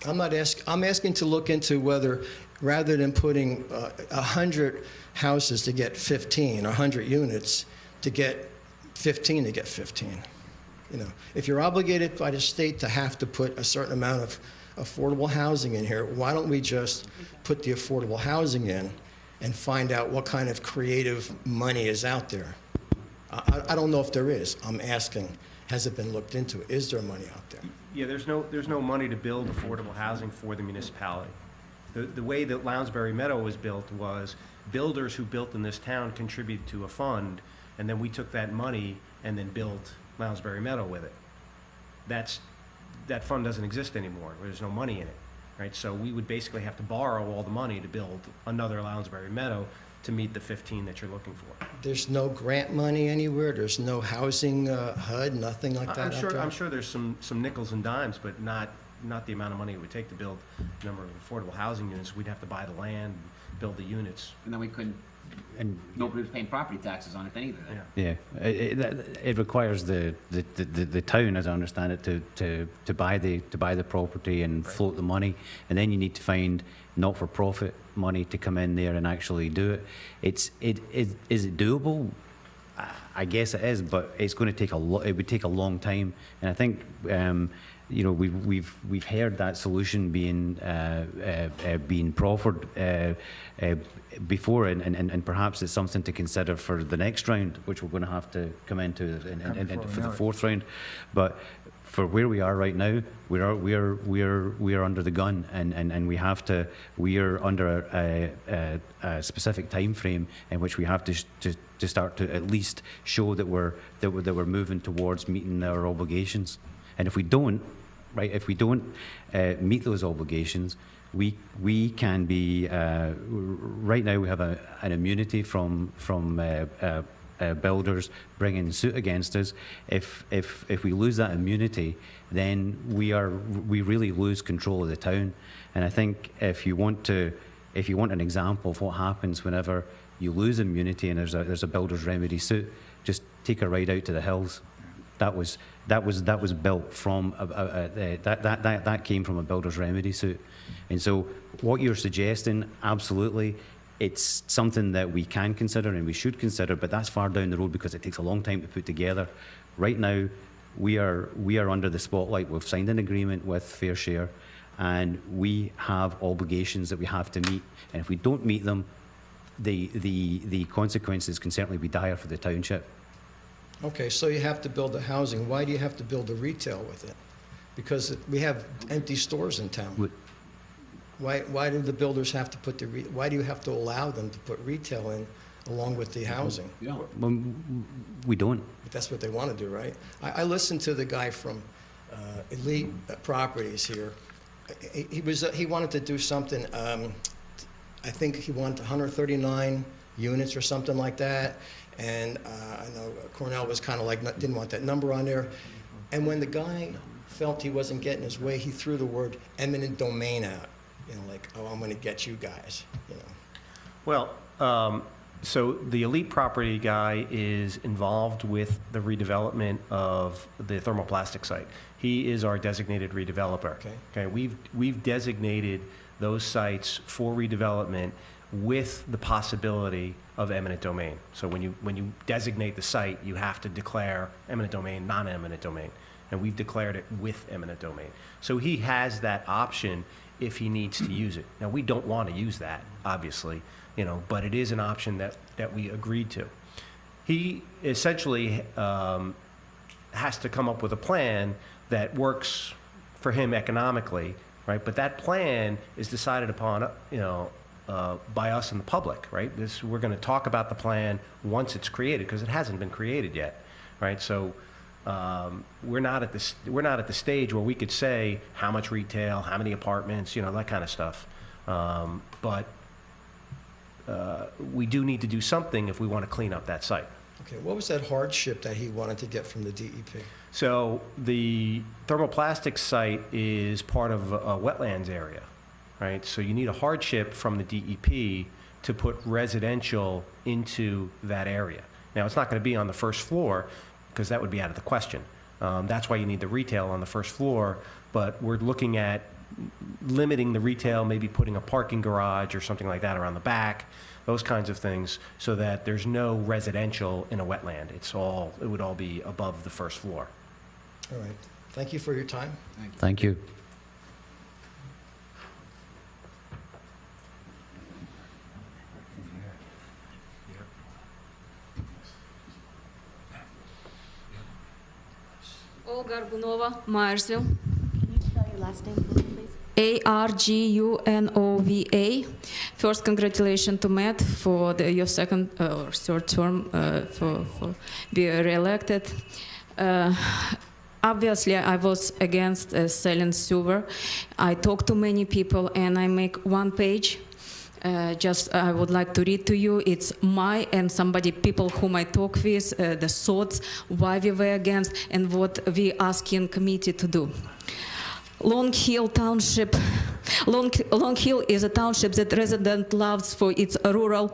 I'm asking to look into whether, rather than putting 100 houses to get 15, 100 units to get 15 to get 15. You know, if you're obligated by the state to have to put a certain amount of affordable housing in here, why don't we just put the affordable housing in and find out what kind of creative money is out there? I don't know if there is. I'm asking, has it been looked into? Is there money out there? Yeah, there's no money to build affordable housing for the municipality. The way that Lounsbury Meadow was built was builders who built in this town contributed to a fund, and then we took that money and then built Lounsbury Meadow with it. That fund doesn't exist anymore. There's no money in it, right? So we would basically have to borrow all the money to build another Lounsbury Meadow to meet the 15 that you're looking for. There's no grant money anywhere? There's no housing HUD, nothing like that out there? I'm sure there's some nickels and dimes, but not the amount of money it would take to build a number of affordable housing units. We'd have to buy the land, build the units. And then we couldn't, And nobody was paying property taxes on it then either. Yeah. yeah, it requires the town, as I understand it, to buy the property and float the money, and then you need to find not-for-profit money to come in there and actually do it. Is it doable? I guess it is, but it's going to take it would take a long time, and I think we've heard that solution being proffered before, and perhaps it's something to consider for the next round, which we're going to have to come into for the fourth round. But for where we are right now, we are under the gun, and we are under a specific time frame in which we have to start to at least show that we're moving towards meeting our obligations. And if we don't, right? If we don't meet those obligations, we can be, right now we have an immunity from builders bringing suit against us. If we lose that immunity, then we really lose control of the town. And I think if you want an example of what happens whenever you lose immunity and there's a builder's remedy suit, just take a ride out to the hills. That was built from that came from a builder's remedy suit. And so what you're suggesting, absolutely, it's something that we can consider and we should consider, but that's far down the road because it takes a long time to put together. Right now, we are under the spotlight. We've signed an agreement with Fair Share, and we have obligations that we have to meet. And if we don't meet them, the consequences can certainly be dire for the township. Okay, so you have to build the housing. Why do you have to build the retail with it? Because we have empty stores in town. Why do the builders have to put why do you have to allow them to put retail in along with the housing? Yeah. Well, we don't. But that's what they want to do, right? I listened to the guy from Elite Properties here. He wanted to do something, I think he wanted 139 units or something like that. And I know Cornell was kind of like, didn't want that number on there. And when the guy felt he wasn't getting his way, he threw the word eminent domain out. You know, like, oh, I'm going to get you guys, you know. Well, so the Elite Property guy is involved with the redevelopment of the thermoplastic site. He is our designated redeveloper. Okay. We've designated those sites for redevelopment with the possibility of eminent domain. So when you designate the site, you have to declare eminent domain, non-eminent domain, and we've declared it with eminent domain. So he has that option if he needs to use it. Now, we don't want to use that, obviously, you know, but it is an option that we agreed to. He essentially has to come up with a plan that works for him economically, right? But that plan is decided upon, you know, by us and the public, right? We're going to talk about the plan once it's created, because it hasn't been created yet, right? So we're not at the stage where we could say how much retail, how many apartments, you know, that kind of stuff. But we do need to do something if we want to clean up that site. Okay, what was that hardship that he wanted to get from the DEP? So the thermoplastic site is part of a wetlands area, right? So you need a hardship from the DEP to put residential into that area. Now, it's not going to be on the first floor, because that would be out of the question. That's why you need the retail on the first floor, but we're looking at limiting the retail, maybe putting a parking garage or something like that around the back, those kinds of things, so that there's no residential in a wetland. It would all be above the first floor. All right, thank you for your time. Thank you. Olga Argunova, Myersville. Can you spell your last name for me, please? Argunova. First, congratulations to Matt for your second or third term for being re-elected. Obviously, I was against selling sewer. I talked to many people, and I make one page. I would like to read to you. It's my and people whom I talk with, the thoughts, why we were against, and what we asking committee to do. Long Hill Township. Long Hill is a township that resident loves for its rural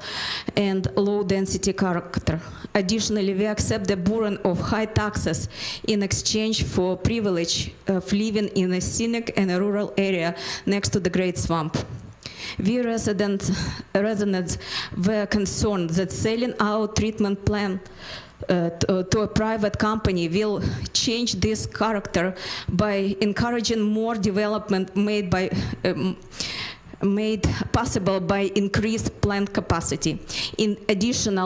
and low-density character. Additionally, we accept the burden of high taxes in exchange for privilege of living in a scenic and a rural area next to the Great Swamp. We residents were concerned that selling our treatment plant to a private company will change this character by encouraging more development made possible by increased plant capacity. In addition,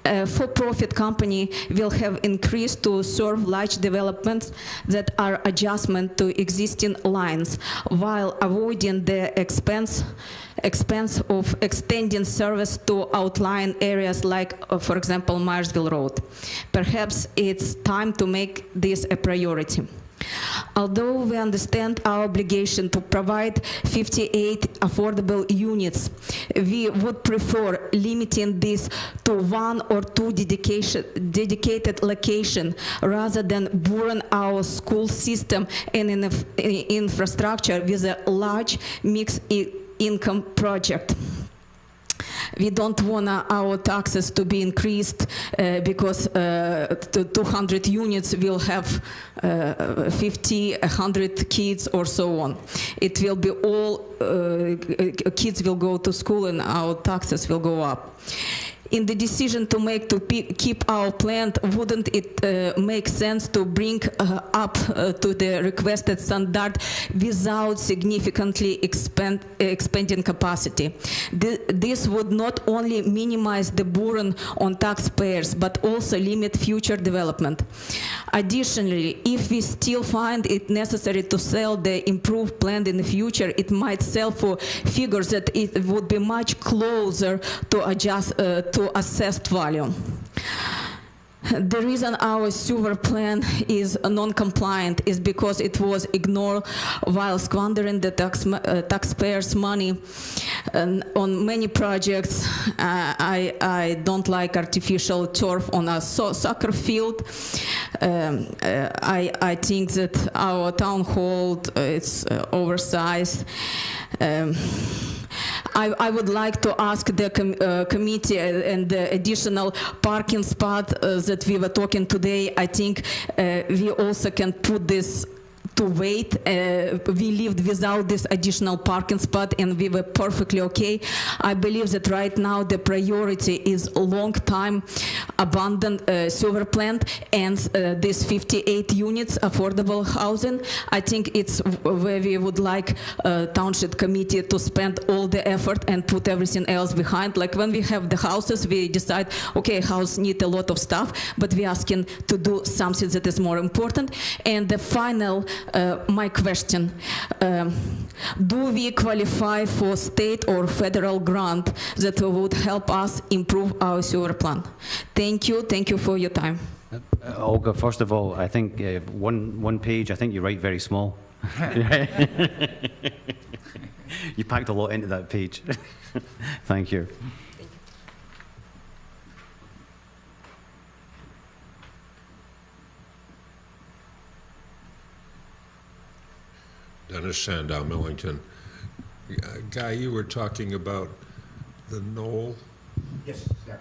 a for-profit company will have increased to serve large developments that are adjustment to existing lines, while avoiding the expense of extending service to outlying areas like, for example, Myersville Road. Perhaps it's time to make this a priority. Although we understand our obligation to provide 58 affordable units, we would prefer limiting this to 1 or 2 dedicated locations rather than burden our school system and infrastructure with a large mixed income project. We don't want our taxes to be increased because 200 units will have 50, 100 kids or so on. It will be all, kids will go to school and our taxes will go up. In the decision to make to keep our plant, wouldn't it make sense to bring up to the requested standard without significantly expanding capacity? This would not only minimize the burden on taxpayers, but also limit future development. Additionally, if we still find it necessary to sell the improved plant in the future, it might sell for figures that it would be much closer to adjust to assessed value. The reason our sewer plan is non-compliant is because it was ignored while squandering the taxpayers' money on many projects. I don't like artificial turf on a soccer field. I think that our town hall is oversized. I would like to ask the committee and the additional parking spot that we were talking today. I think we also can put this to wait. We lived without this additional parking spot and we were perfectly okay. I believe that right now the priority is a long time abandoned sewer plant and this 58 units affordable housing. I think it's where we would like Township Committee to spend all the effort and put everything else behind. Like when we have the houses, we decide, okay, house need a lot of stuff, but we're asking to do something that is more important. And the final my question, do we qualify for state or federal grant that would help us improve our sewer plan? Thank you for your time. Olga, first of all, I think one page, I think you write very small. You packed a lot into that page. Thank you. Dennis Sandow, Millington. Guy, you were talking about the Knoll. Yes, yeah.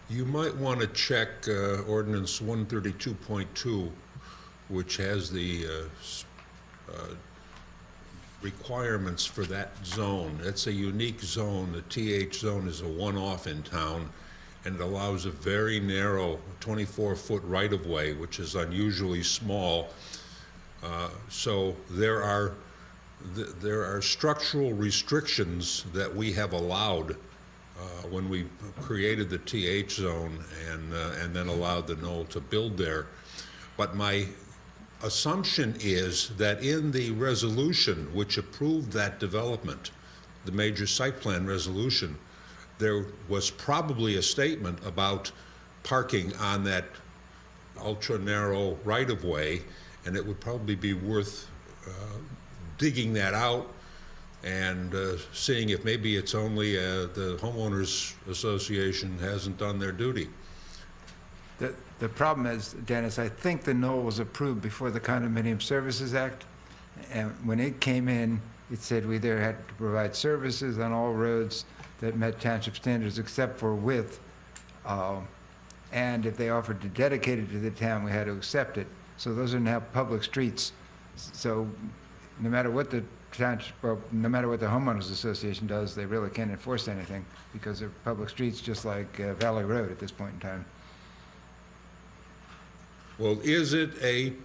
You might want to check Ordinance 132.2, which has the requirements for that zone. It's a unique zone. The TH zone is a one-off in town, and it allows a very narrow 24-foot right-of-way, which is unusually small. So there are structural restrictions that we have allowed when we created the TH zone and then allowed the Knoll to build there. But my assumption is that in the resolution which approved that development, the major site plan resolution, there was probably a statement about parking on that ultra-narrow right-of-way, and it would probably be worth digging that out and seeing if maybe it's only the homeowners association hasn't done their duty. The problem is, Dennis, I think the Knoll was approved before the Condominium Services Act, and when it came in, it said we either had to provide services on all roads that met township standards except for width, and if they offered to dedicate it to the town, we had to accept it. So those are now public streets. So no matter what the township, well, no matter what the homeowners association does, they really can't enforce anything because they're public streets, just like Valley Road at this point in time. Well, is it a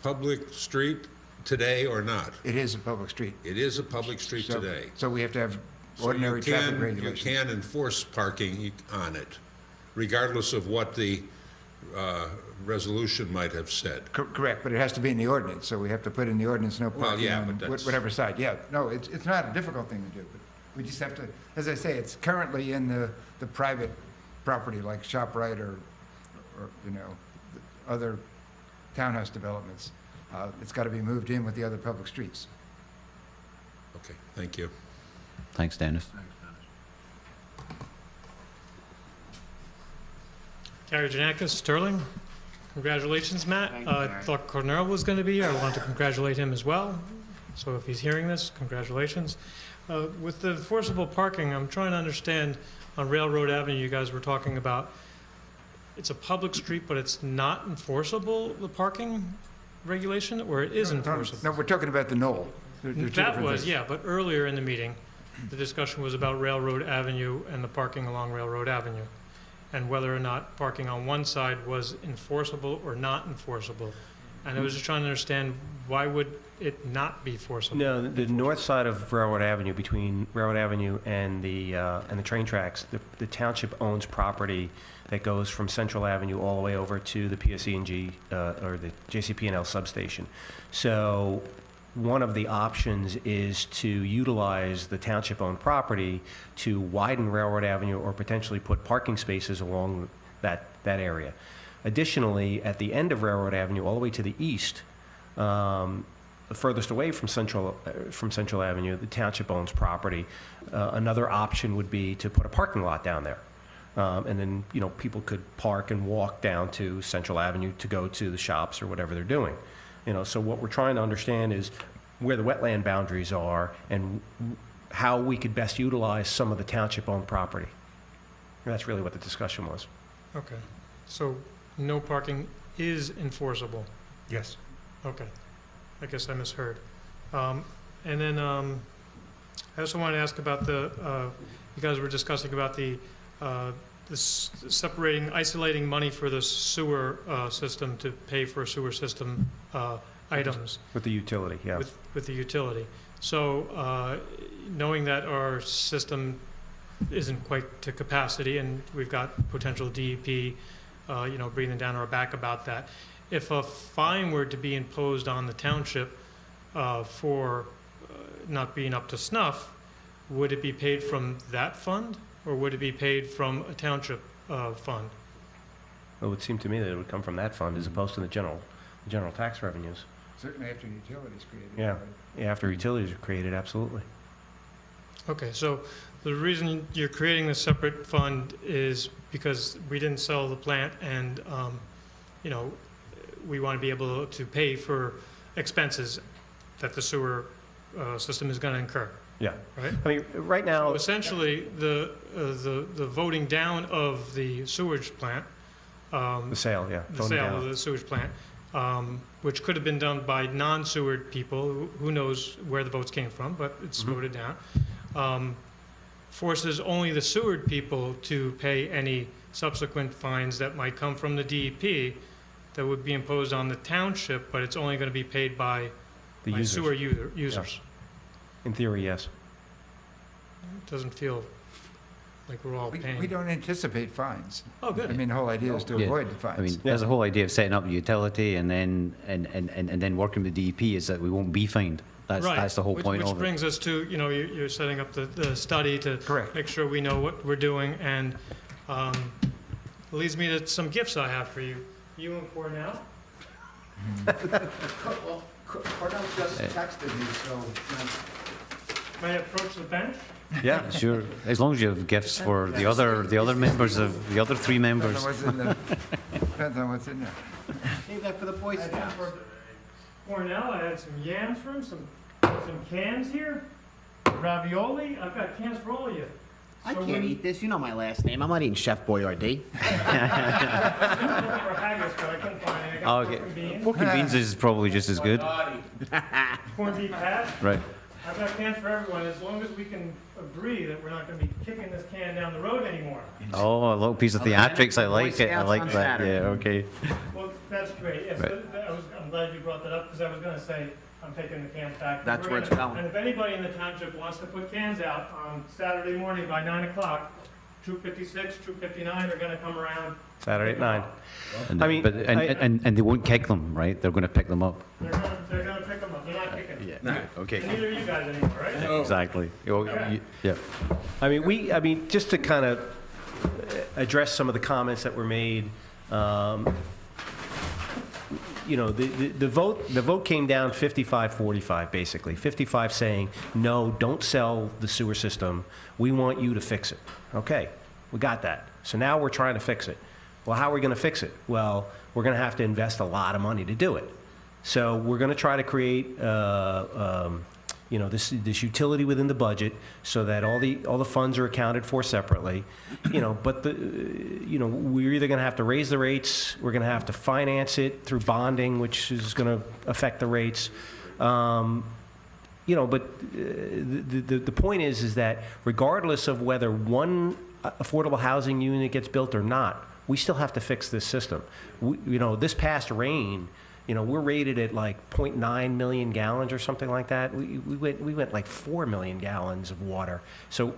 public street today or not? It is a public street. It is a public street today. So we have to have ordinary traffic regulations. You can enforce parking on it, regardless of what the resolution might have said. Correct, but it has to be in the ordinance, so we have to put in the ordinance no parking on whatever side. Yeah, no, it's not a difficult thing to do, but we just have to, as I say, it's currently in the private property like ShopRite or you know, other townhouse developments. It's got to be moved in with the other public streets. Okay, thank you. Thanks, Dennis. Gary Janakis, Sterling. Congratulations, Matt. Thank you, I Gary. thought Cornell was going to be here. I want to congratulate him as well. So if he's hearing this, congratulations. With the enforceable parking, I'm trying to understand on Railroad Avenue, you guys were talking about, it's a public street, but it's not enforceable, the parking regulation, or it is enforceable? No, we're talking about the Knoll. They're two That different was, things. yeah, but earlier in the meeting, the discussion was about Railroad Avenue and the parking along Railroad Avenue, and whether or not parking on one side was enforceable or not enforceable. And I was just trying to understand, why would it not be forcible? No, the north side of Railroad Avenue, between Railroad Avenue and the train tracks, the township owns property that goes from Central Avenue all the way over to the PSE&G, or the JCP&L substation. So one of the options is to utilize the township-owned property to widen Railroad Avenue or potentially put parking spaces along that area. Additionally, at the end of Railroad Avenue, all the way to the east, furthest away from Central Avenue, the township owns property. Another option would be to put a parking lot down there. And then, people could park and walk down to Central Avenue to go to the shops or whatever they're doing. So what we're trying to understand is where the wetland boundaries are and how we could best utilize some of the township-owned property. And that's really what the discussion was. Okay, so no parking is enforceable? Yes. Okay, I guess I misheard. And then I also wanted to ask about you guys were discussing about the isolating money for the sewer system to pay for sewer system items. With the utility, yeah. With the utility. So knowing that our system isn't quite to capacity and we've got potential DEP, breathing down our back about that, if a fine were to be imposed on the township for not being up to snuff, would it be paid from that fund, or would it be paid from a township fund? It would seem to me that it would come from that fund as opposed to the general tax revenues. Certainly after utilities created. Yeah, right? yeah, after utilities are created, absolutely. Okay, so the reason you're creating this separate fund is because we didn't sell the plant and, we want to be able to pay for expenses that the sewer system is going to incur, Yeah. right? I mean, right now, So essentially, the voting down of the sewage plant, the sale, yeah. the voting sale down. of the sewage plant, which could have been done by non-sewered people, who knows where the votes came from, but it's voted down, forces only the sewered people to pay any subsequent fines that might come from the DEP that would be imposed on the township, but it's only going to be paid by The by users. sewer users. In theory, yes. It doesn't feel like we're all paying. We don't anticipate fines. Oh, good. I mean, the whole idea is to Yeah. avoid the fines. I mean, there's a whole idea of setting up a utility and then working with DEP is that we won't be fined. That's the whole point Which of it. brings us to, you're setting up the study to Correct. make sure we know what we're doing, and leads me to some gifts I have for you. You and Cornell? Cornell just texted me, so. May I approach the bench? Yeah, sure. As long as you have gifts for the other members of the other three members. Depends on what's in there. Save that for the Boy Scouts. For Cornell, I had some yams for him, some cans here, ravioli. I've got cans for all of you. I can't eat this. You know my last name. I'm not eating Chef Boyardee. For haggis, but I couldn't find any. I got Okay. pork and beans, Pork and beans is probably just as good. corned beef hash. Right. I've got cans for everyone, as long as we can agree that we're not gonna be kicking this can down the road anymore. Oh, a little piece of theatrics. I like it. I Scouts like on that. Saturday. Yeah, okay. Well, that's great, yes, Right. I'm glad you brought that up, because I was gonna say, I'm taking the cans back. That's We're where it's gonna- going. And if anybody in the township wants to put cans out on Saturday morning by 9 o'clock, Troop 56, Troop 59 are gonna come around. Saturday at 9. And, I mean, and they won't kick them, right? They're going to pick them up. They're gonna pick them up, they're not kicking. Yeah. Okay. And neither are you guys anymore, right? Exactly. Oh, yeah. I mean, just to kind of address some of the comments that were made, you know, the vote came down 55-45, basically. 55 saying, no, don't sell the sewer system. We want you to fix it. Okay, we got that. So now we're trying to fix it. Well, how are we going to fix it? Well, we're going to have to invest a lot of money to do it. So we're going to try to create, you know, this utility within the budget so that all the funds are accounted for separately. You know, but you know, we're either going to have to raise the rates, we're going to have to finance it through bonding, which is going to affect the rates. You know, but the point is that regardless of whether one affordable housing unit gets built or not, we still have to fix this system. You know, this past rain, you know, we're rated at like 0.9 million gallons or something like that. We went like 4 million gallons of water. So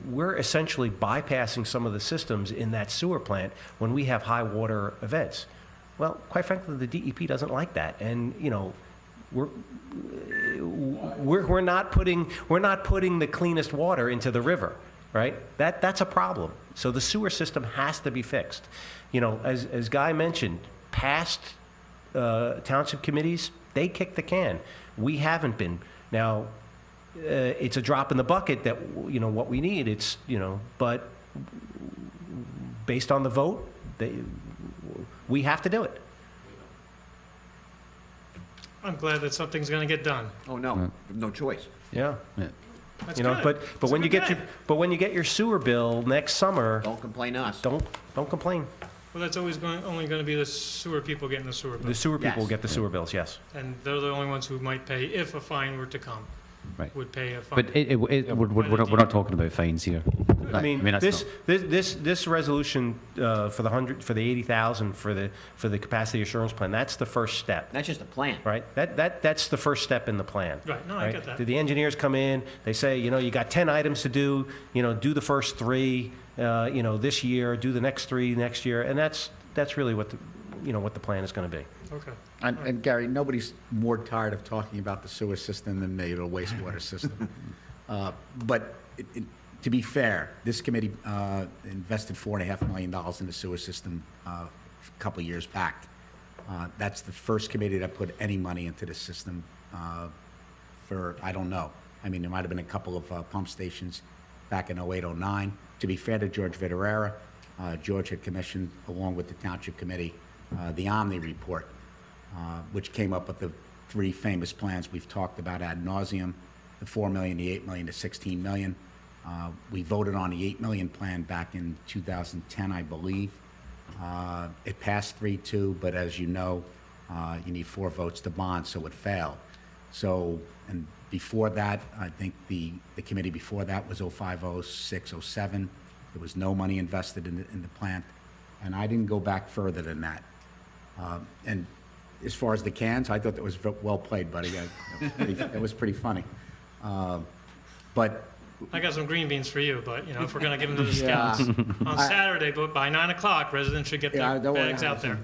we're essentially bypassing some of the systems in that sewer plant when we have high water events. Well, quite frankly, the DEP doesn't like that, and you know, we're not putting the cleanest water into the river, right? That's a problem. So the sewer system has to be fixed. You know, as Guy mentioned, past township committees, they kick the can. We haven't been. Now, it's a drop in the bucket that, you know, what we need. It's, you know, but based on the vote, we have to do it. I'm glad that something's going to get done. Oh, no, no choice. Yeah. That's You know, good. but when you get your sewer bill next summer, Don't complain to us. don't complain. Well, that's always only going to be the sewer people getting the sewer bill. The sewer people Yes. get the sewer bills, yes. And they're the only ones who might pay, if a fine were to come, Right. would pay a fine. But we're not talking about fines here. I mean, that's this resolution for the 80,000 for the capacity assurance plan, that's the first step, That's just a plan. right? That's the first step in the plan. Right, no, I right? get that. The engineers come in, they say, you know, you got 10 items to do, you know, do the first 3, you know, this year, do the next 3 next year, and that's really what the plan is going to be. Okay. And Gary, nobody's more tired of talking about the sewer system than me, or the wastewater system. But to be fair, this committee invested $4.5 million in the sewer system a couple of years back. That's the first committee that put any money into the system for, I don't know. I mean, there might have been a couple of pump stations back in 08, 09. To be fair to George Vitarera, George had commissioned, along with the Township Committee, the Omni report, which came up with the 3 famous plans we've talked about ad nauseum, the $4 million, the $8 million, the $16 million. We voted on the $8 million plan back in 2010, I believe. It passed 3-2, but as you know, you need 4 votes to bond, so it failed. So, and before that, I think the committee before that was 05, 06, 07. There was no money invested in the plant, and I didn't go back further than that. And as far as the cans, I thought that was well played, buddy. It was pretty funny. But I got some green beans for you, but, you know, if we're going to give them to the Yeah. scouts. On Saturday, but by 9 o'clock, residents should get their don't worry, bags out there.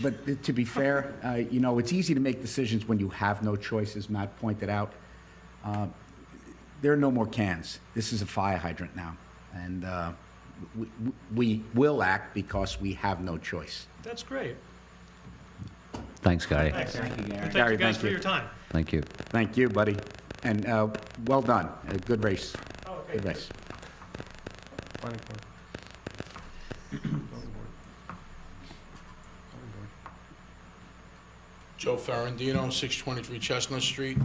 But to be fair, you know, it's easy to make decisions when you have no choice, as Matt pointed out. There are no more cans. This is a fire hydrant now, and we will act because we have no choice. That's great. Thanks, Gary. Thanks. Thank you, Gary. And thank Gary, you guys thank for you. your time. Thank you. Thank you, buddy, and well done. Good race. Oh, okay. Good race. Joe Ferrandino, 623 Chestnut Street.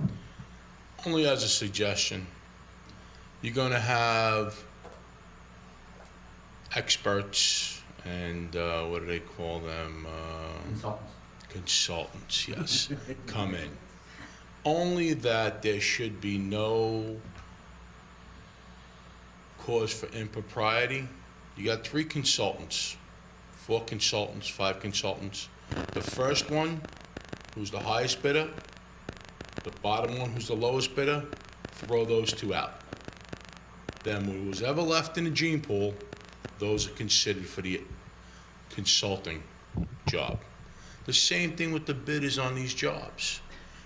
Only as a suggestion, you're going to have experts and what do they call them? Consultants, yes, come in. Only that there should be no cause for impropriety. You got 3 consultants, 4 consultants, 5 consultants. The first one, who's the highest bidder, the bottom one, who's the lowest bidder, throw those 2 out. Then what was ever left in the gene pool, those are considered for the consulting job. The same thing with the bidders on these jobs.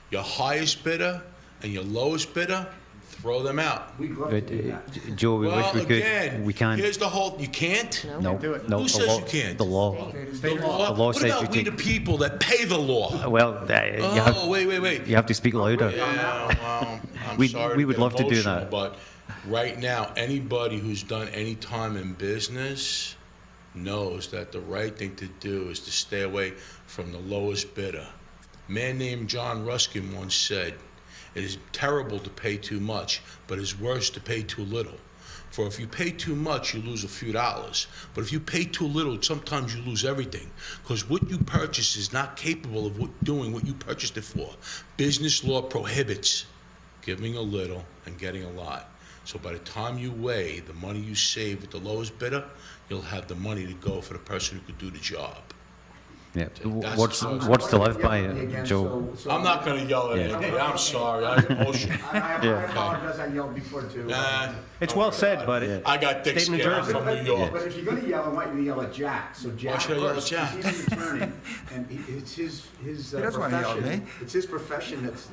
Your highest bidder and your lowest bidder, throw them out. We'd love But, to do that. Joe, we wish Well, we could. again, We can't. here's the whole, you can't? No, do it. no. Who the says law, you can't? The law. The law? law What says about you we take- the people that pay the law? Well, Oh, wait. you have to speak louder. Yeah, well, I'm We- sorry we to would get love to do emotional, that. But right now, anybody who's done any time in business knows that the right thing to do is to stay away from the lowest bidder. A man named John Ruskin once said, "It is terrible to pay too much, but it's worse to pay too little. For if you pay too much, you lose a few dollars. But if you pay too little, sometimes you lose everything. Because what you purchase is not capable of doing what you purchased it for. Business law prohibits giving a little and getting a lot. So by the time you weigh the money you save with the lowest bidder, you'll have the money to go for the person who could do the job." Yeah. That's What's how- to live by, Joe? I'm not going to yell at Yeah. anybody. I'm sorry. I have emotion. I apologize, I yelled before too. It's well said, but I got thick State of New skin. I'm Jersey. from New York. But if you're gonna yell, I want you to yell at Jack. So Jack, should I yell at first, 'cause Jack? he's an attorney, and it's his doesn't wanna yell at profession. me. It's his profession that's.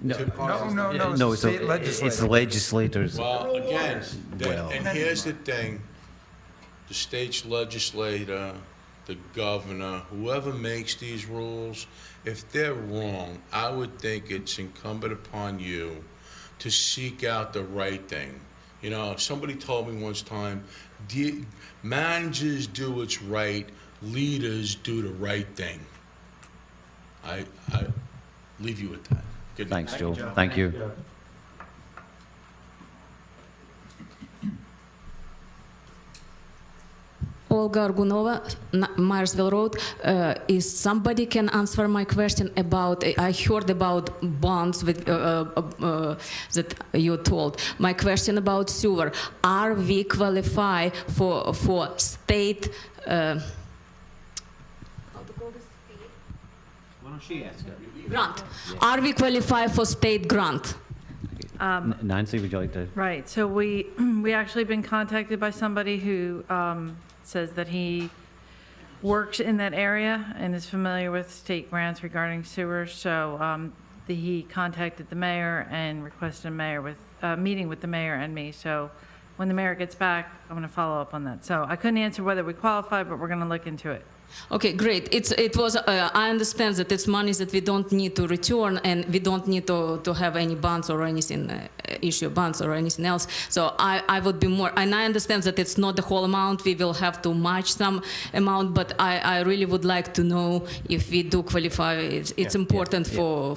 No. that causes No, the- no, No, it's the state it's legislature. the legislators. Well, again, Well. and here's the thing. The state's legislator, the governor, whoever makes these rules, if they're wrong, I would think it's incumbent upon you to seek out the right thing. You know, somebody told me once time, managers do what's right, leaders do the right thing. I leave you with that. Good night. Thanks, Joe. Thank you. Olga Argunova, Myersville Road. Is somebody can answer my question about? I heard about bonds with, that you told. My question about sewer. Are we qualify for state? Why don't she ask it? Grant. Are we qualify for state grant? Nancy, would you like to? Right, so we actually been contacted by somebody who says that he works in that area and is familiar with state grants regarding sewers. So he contacted the mayor and requested a meeting with the mayor and me. So when the mayor gets back, I'm going to follow up on that. So I couldn't answer whether we qualify, but we're going to look into it. Okay, great. It was. I understand that it's money that we don't need to return, and we don't need to have any bonds or anything, issue bonds or anything else. So I would be more. And I understand that it's not the whole amount. We will have to match some amount, but I really would like to know if we do qualify. It's important for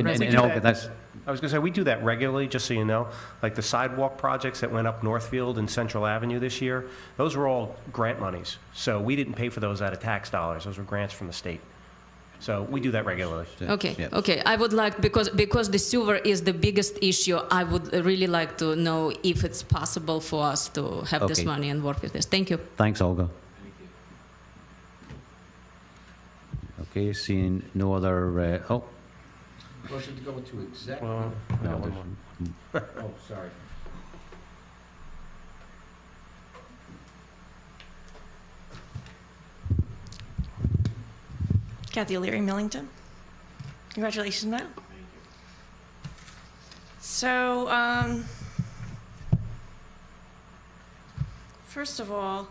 residents. Olga, that's. I was going to say, we do that regularly, just so you know. Like the sidewalk projects that went up Northfield and Central Avenue this year, those were all grant monies. So we didn't pay for those out of tax dollars. Those were grants from the state. So we do that regularly. Okay, Yeah. okay. I would like, because the sewer is the biggest issue, I would really like to know if it's possible for us to have this Okay. money and work with this. Thank you. Thanks, Olga. Okay, seeing no other. Motion to go into exec. Well, No, Oh, sorry. Kathy O'Leary, Millington. Congratulations, Matt. So, first of all,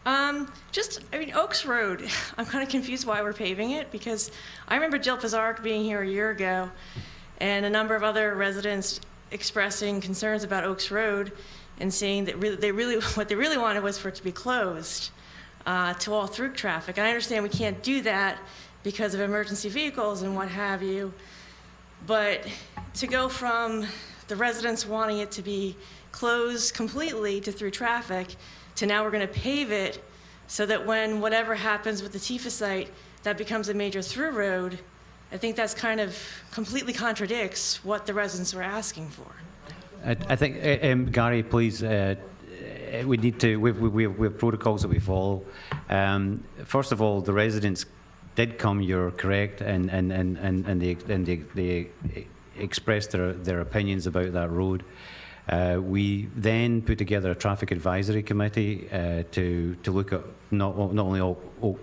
Oaks Road, I'm kind of confused why we're paving it, because I remember Jill Pizarro being here a year ago, and a number of other residents expressing concerns about Oaks Road and saying that what they really wanted was for it to be closed to all through traffic. And I understand we can't do that because of emergency vehicles and what have you, but to go from the residents wanting it to be closed completely to through traffic to now we're going to pave it so that when whatever happens with the Tifa site, that becomes a major through road, I think that's kind of completely contradicts what the residents were asking for. I think, Gary, please, we need to, we have protocols that we follow. First of all, the residents did come, you're correct, and they expressed their opinions about that road. We then put together a traffic advisory committee to look at not only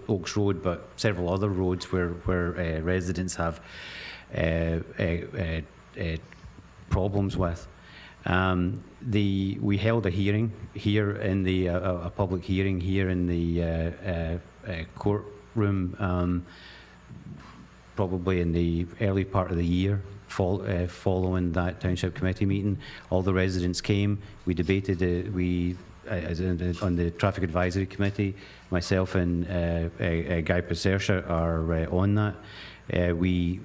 Oaks Road, but several other roads where residents have problems with. We held a hearing here in the, a public hearing here in the courtroom, probably in the early part of the year following that Township Committee meeting. All the residents came, we debated it, on the Traffic Advisory Committee, myself and Guy Pacercia are on that. We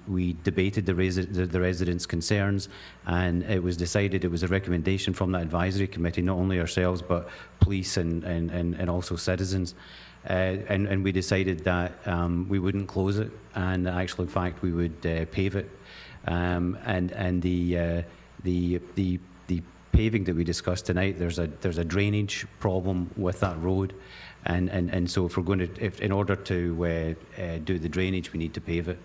debated the residents' concerns, and it was decided, it was a recommendation from that advisory committee, not only ourselves but police and also citizens, and we decided that we wouldn't close it, and actually in fact we would pave it, and the paving that we discussed tonight, there's a drainage problem with that road. And so if we're going to, in order to do the drainage, we need to pave it.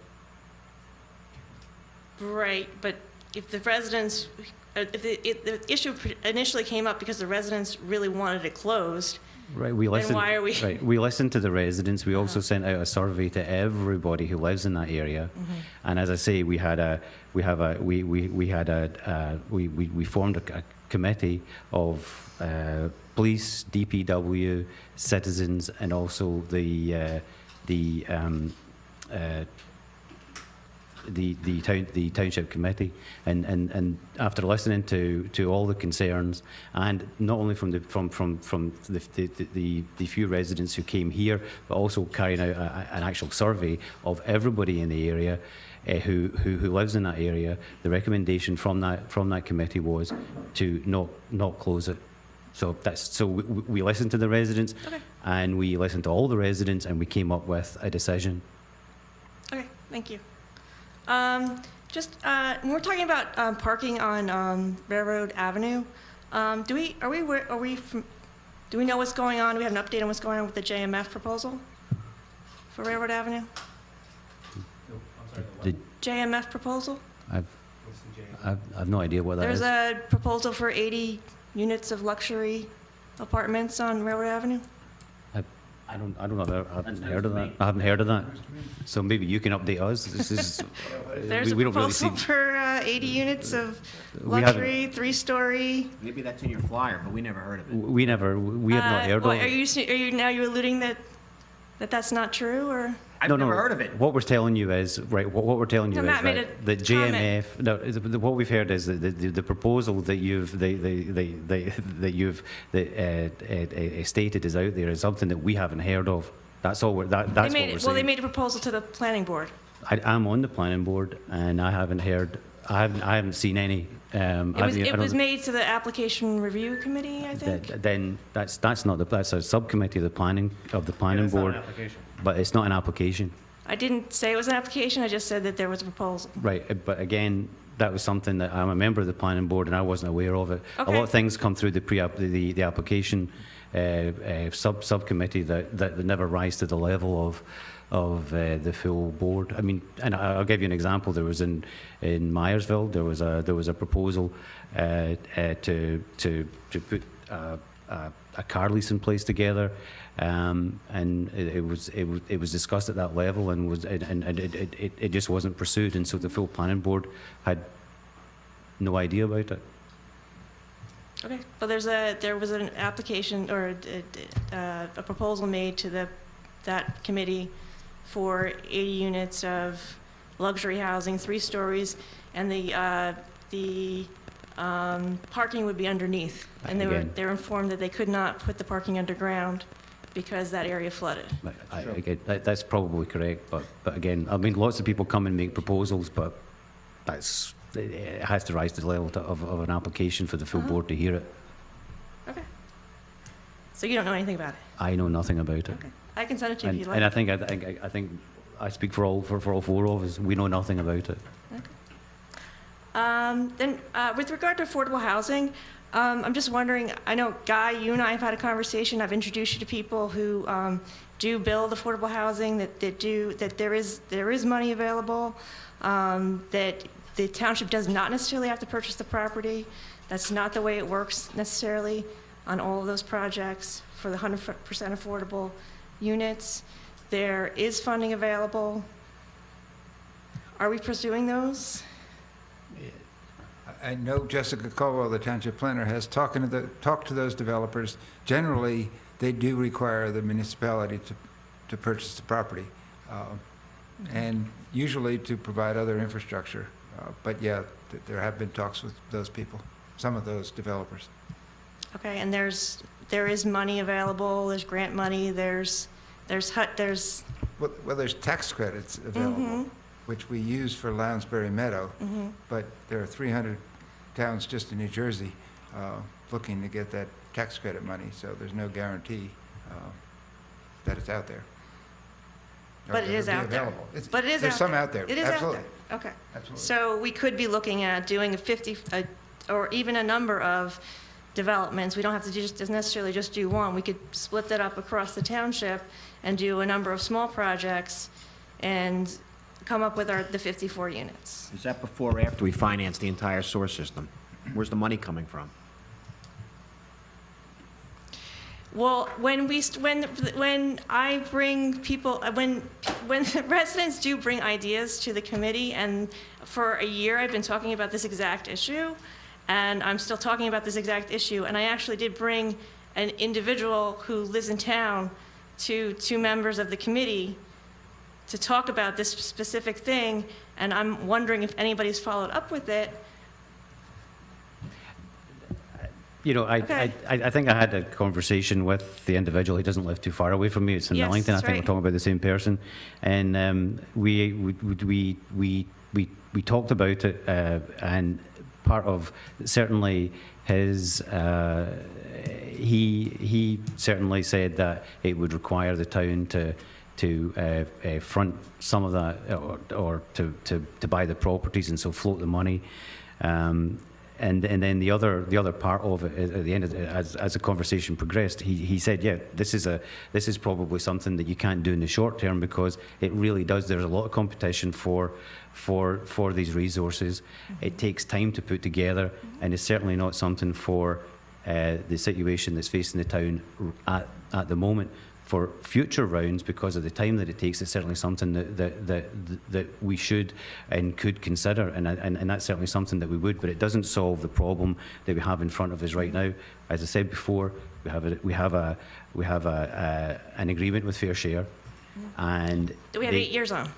Right, but if the residents, if the issue initially came up because the residents really wanted it closed, right, we listened. Then why are we? Right, we listened to the residents. We also sent out a survey to everybody who lives in that area. And as I say, we formed a committee of police, DPW, citizens, and also the Township Committee, and after listening to all the concerns, and not only from the few residents who came here, but also carrying out an actual survey of everybody in the area who lives in that area, the recommendation from that committee was to not close it. So we listened to the residents, and we listened to all the residents, and we came up with a decision. Okay, thank you. When we're talking about parking on Railroad Avenue, do we know what's going on? Do we have an update on what's going on with the JMF proposal for Railroad Avenue? The JMF proposal? I've no idea what that is. There's a proposal for 80 units of luxury apartments on Railroad Avenue. I haven't heard of that. I haven't heard of that. So maybe you can update us. This is There's a we don't really proposal see. for 80 units of We haven't- luxury, 3-story. Maybe that's in your flyer, but we never heard of it. We have not heard Well, of are it. you alluding that that's not true, or? I've never heard of it. What we're telling you is, right, what we're telling you No, is Matt made that a JMF, no, what we've heard is that the proposal that you've stated is out there is something that we haven't heard of. That's all that's what we're saying. Well, they made a proposal to the planning board. I'm on the planning board, and I haven't heard, I haven't seen any. It was made to the application review committee, I think. Then that's a subcommittee of the planning board. But it's not an application. I didn't say it was an application, I just said that there was a proposal. Right, but again, that was something that I'm a member of the planning board and I wasn't aware of it. Okay. A lot of things come through the application subcommittee that never rise to the level of the full board. I mean, and I'll give you an example. There was in Myersville, there was a proposal to put a car leasing place together. And it was discussed at that level, and it just wasn't pursued, and so the full planning board had no idea about it. Okay, well, there was an application or a proposal made to that committee for 80 units of luxury housing, 3 stories, and the parking would be underneath, and they were informed that they could not put the parking underground because that area flooded. That's probably correct, but again, I mean, lots of people come and make proposals, but it has to rise to the level of an application for the full board to hear it. Okay. So you don't know anything about it? I know nothing about it. Okay. I can send it to you if you'd like. And I think I speak for all 4 of us. We know nothing about it. Okay. Then, with regard to affordable housing, I'm just wondering, I know, Guy, you and I have had a conversation. I've introduced you to people who do build affordable housing, that there is money available, that the township does not necessarily have to purchase the property. That's not the way it works necessarily on all of those projects for the 100% affordable units. There is funding available. Are we pursuing those? I know Jessica Caldwell, the township planner, has talked to those developers. Generally, they do require the municipality to purchase the property, and usually to provide other infrastructure. But yeah, there have been talks with those people, some of those developers. Okay, and there is money available, there's grant money, there's Well, there's tax credits available, which we use for Lounsbury Meadow, but there are 300 towns just in New Jersey looking to get that tax credit money, so there's no guarantee that it's out there. Or But it that is it'll be out there. available. But it is There's out some there. out there. It is Absolutely. out there. Okay. Absolutely. So we could be looking at doing or even a number of developments. We don't have to just necessarily just do one. We could split that up across the township and do a number of small projects and come up with the 54 units. Is that before or after we finance the entire sewer system? Where's the money coming from? Well, when I bring people, when the residents do bring ideas to the committee, and for a year I've been talking about this exact issue, and I'm still talking about this exact issue, and I actually did bring an individual who lives in town to 2 members of the committee to talk about this specific thing, and I'm wondering if anybody's followed up with it. You know, Okay. I think I had a conversation with the individual. He doesn't live too far away from me. It's in Yes, Millington. I that's think right. we're talking about the same person. And we talked about it, and part of certainly his he certainly said that it would require the town to front some of that, or to buy the properties and so float the money. And then the other part of it, at the end of it, as the conversation progressed, he said, yeah, this is probably something that you can't do in the short term, because it really does. There's a lot of competition for these resources. It takes time to put together, and it's certainly not something for the situation that's facing the town at the moment. For future rounds, because of the time that it takes, it's certainly something that we should and could consider, and that's certainly something that we would. But it doesn't solve the problem that we have in front of us right now. As I said before, we have an agreement with Fair Share, and We have 8 years on.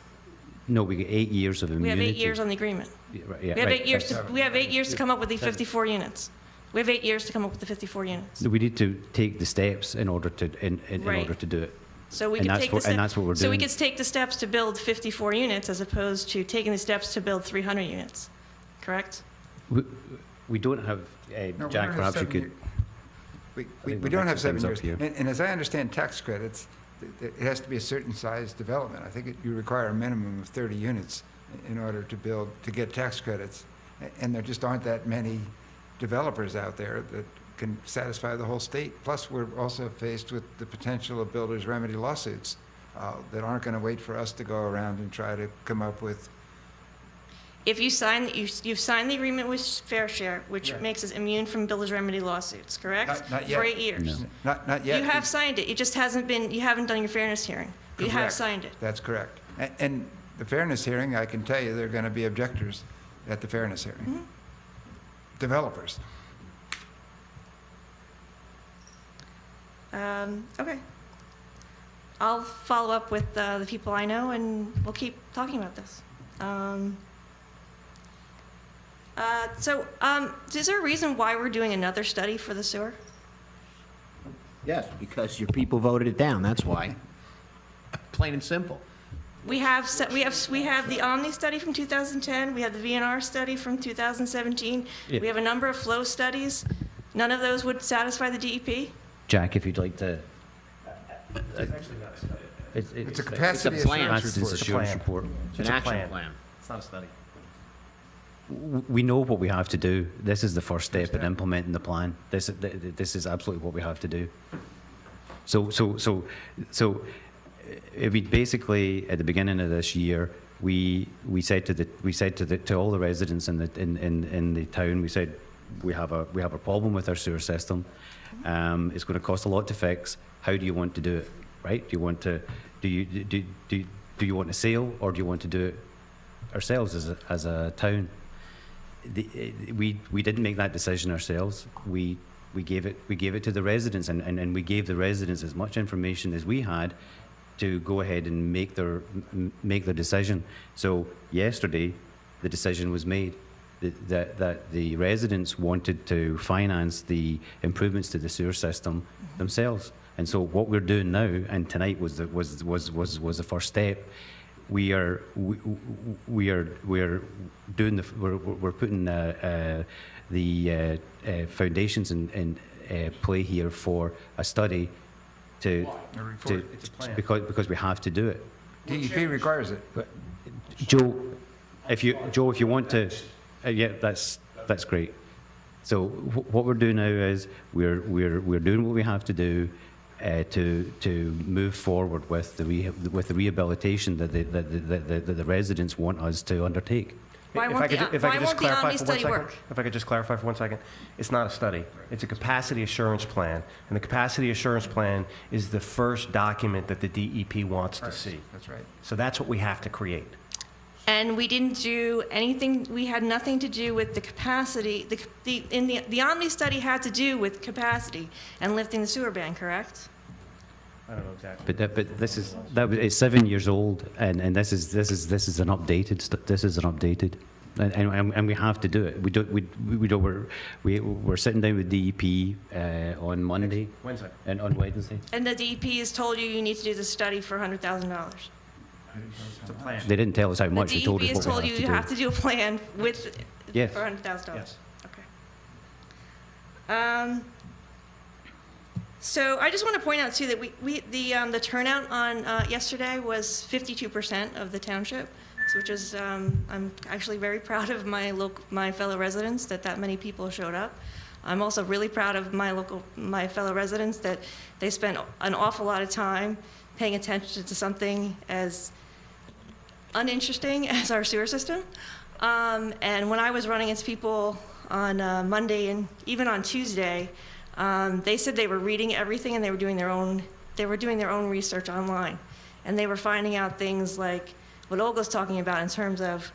No, we get 8 years of immunity. We have 8 years on the agreement. Yeah, right, yeah, We have right. 8 years. We have 8 years to come up with the 54 units. We have 8 years to come up with the 54 units. We need to take the steps in order to Right. order to do it. So we And could that's take what- the and that's what we're So we doing. could take the steps to build 54 units as opposed to taking the steps to build 300 units. Correct? We don't have No, we Jack. don't have Perhaps you 7 could. years. We think we we'll don't make have some 7 things years. up here. And as I understand tax credits, it has to be a certain size development. I think you require a minimum of 30 units in order to get tax credits. And there just aren't that many developers out there that can satisfy the whole state. Plus, we're also faced with the potential of builders' remedy lawsuits that aren't going to wait for us to go around and try to come up with. If you sign, you've signed the agreement with Fair Share, which Right. makes us immune from builders' remedy lawsuits, correct? Not yet. For 8 years. No. Not yet. You have signed it. It just hasn't been, you haven't done your fairness hearing. You have Correct. signed it. That's correct. And the fairness hearing, I can tell you, there are going to be objectors at the fairness hearing. Developers. Okay. I'll follow up with the people I know, and we'll keep talking about this. Is there a reason why we're doing another study for the sewer? Yes, because your people voted it down, that's why. Plain and simple. We have the Omni study from 2010. We have the VNR study from 2017. Yeah. We have a number of flow studies. None of those would satisfy the DEP. Jack, if you'd like to. It's a capacity plan. assurance report. Assurance report. It's an action plan. It's not a study. We know what we have to do. This is the first step in implementing the plan. This is absolutely what we have to do. So we basically at the beginning of this year we said to all the residents in the town, we said we have a problem with our sewer system. It's going to cost a lot to fix. How do you want to do it? Right? Do you want a sale, or do you want to do it ourselves as a town? we didn't make that decision ourselves. We gave it to the residents, and we gave the residents as much information as we had to go ahead and make their decision. So yesterday, the decision was made that the residents wanted to finance the improvements to the sewer system themselves. And so what we're doing now, and tonight was the first step. We're putting the foundations in play here for a study to It's a plan. because we have to do it. DEP requires it. But Joe, if you want to, yeah, that's great. So what we're doing now is we're doing what we have to do to move forward with the rehabilitation that the residents want us to undertake. Why won't the Omni study work? If I could just clarify for 1 second, it's not a study. It's a capacity assurance plan, and the capacity assurance plan is the first document that the DEP wants to see. That's right. So that's what we have to create. And we didn't do anything, we had nothing to do with the capacity, the Omni study had to do with capacity and lifting the sewer ban, correct? I don't know exactly. But it's 7 years old, and this is an updated. And we have to do it. We're sitting down with DEP on Monday. Wednesday. And on Wednesday. And the DEP has told you need to do the study for $100,000. It's a plan. They didn't tell us how much. They told us The DEP has what told we you have you to have to do a plan with, Yes. for $100,000. Yes. Okay. So I just want to point out too that the turnout on yesterday was 52% of the township, which is I'm actually very proud of my fellow residents that many people showed up. I'm also really proud of my fellow residents that they spent an awful lot of time paying attention to something as uninteresting as our sewer system. And when I was running into people on Monday and even on Tuesday, they said they were reading everything and they were doing their own research online, and they were finding out things like what Olga's talking about in terms of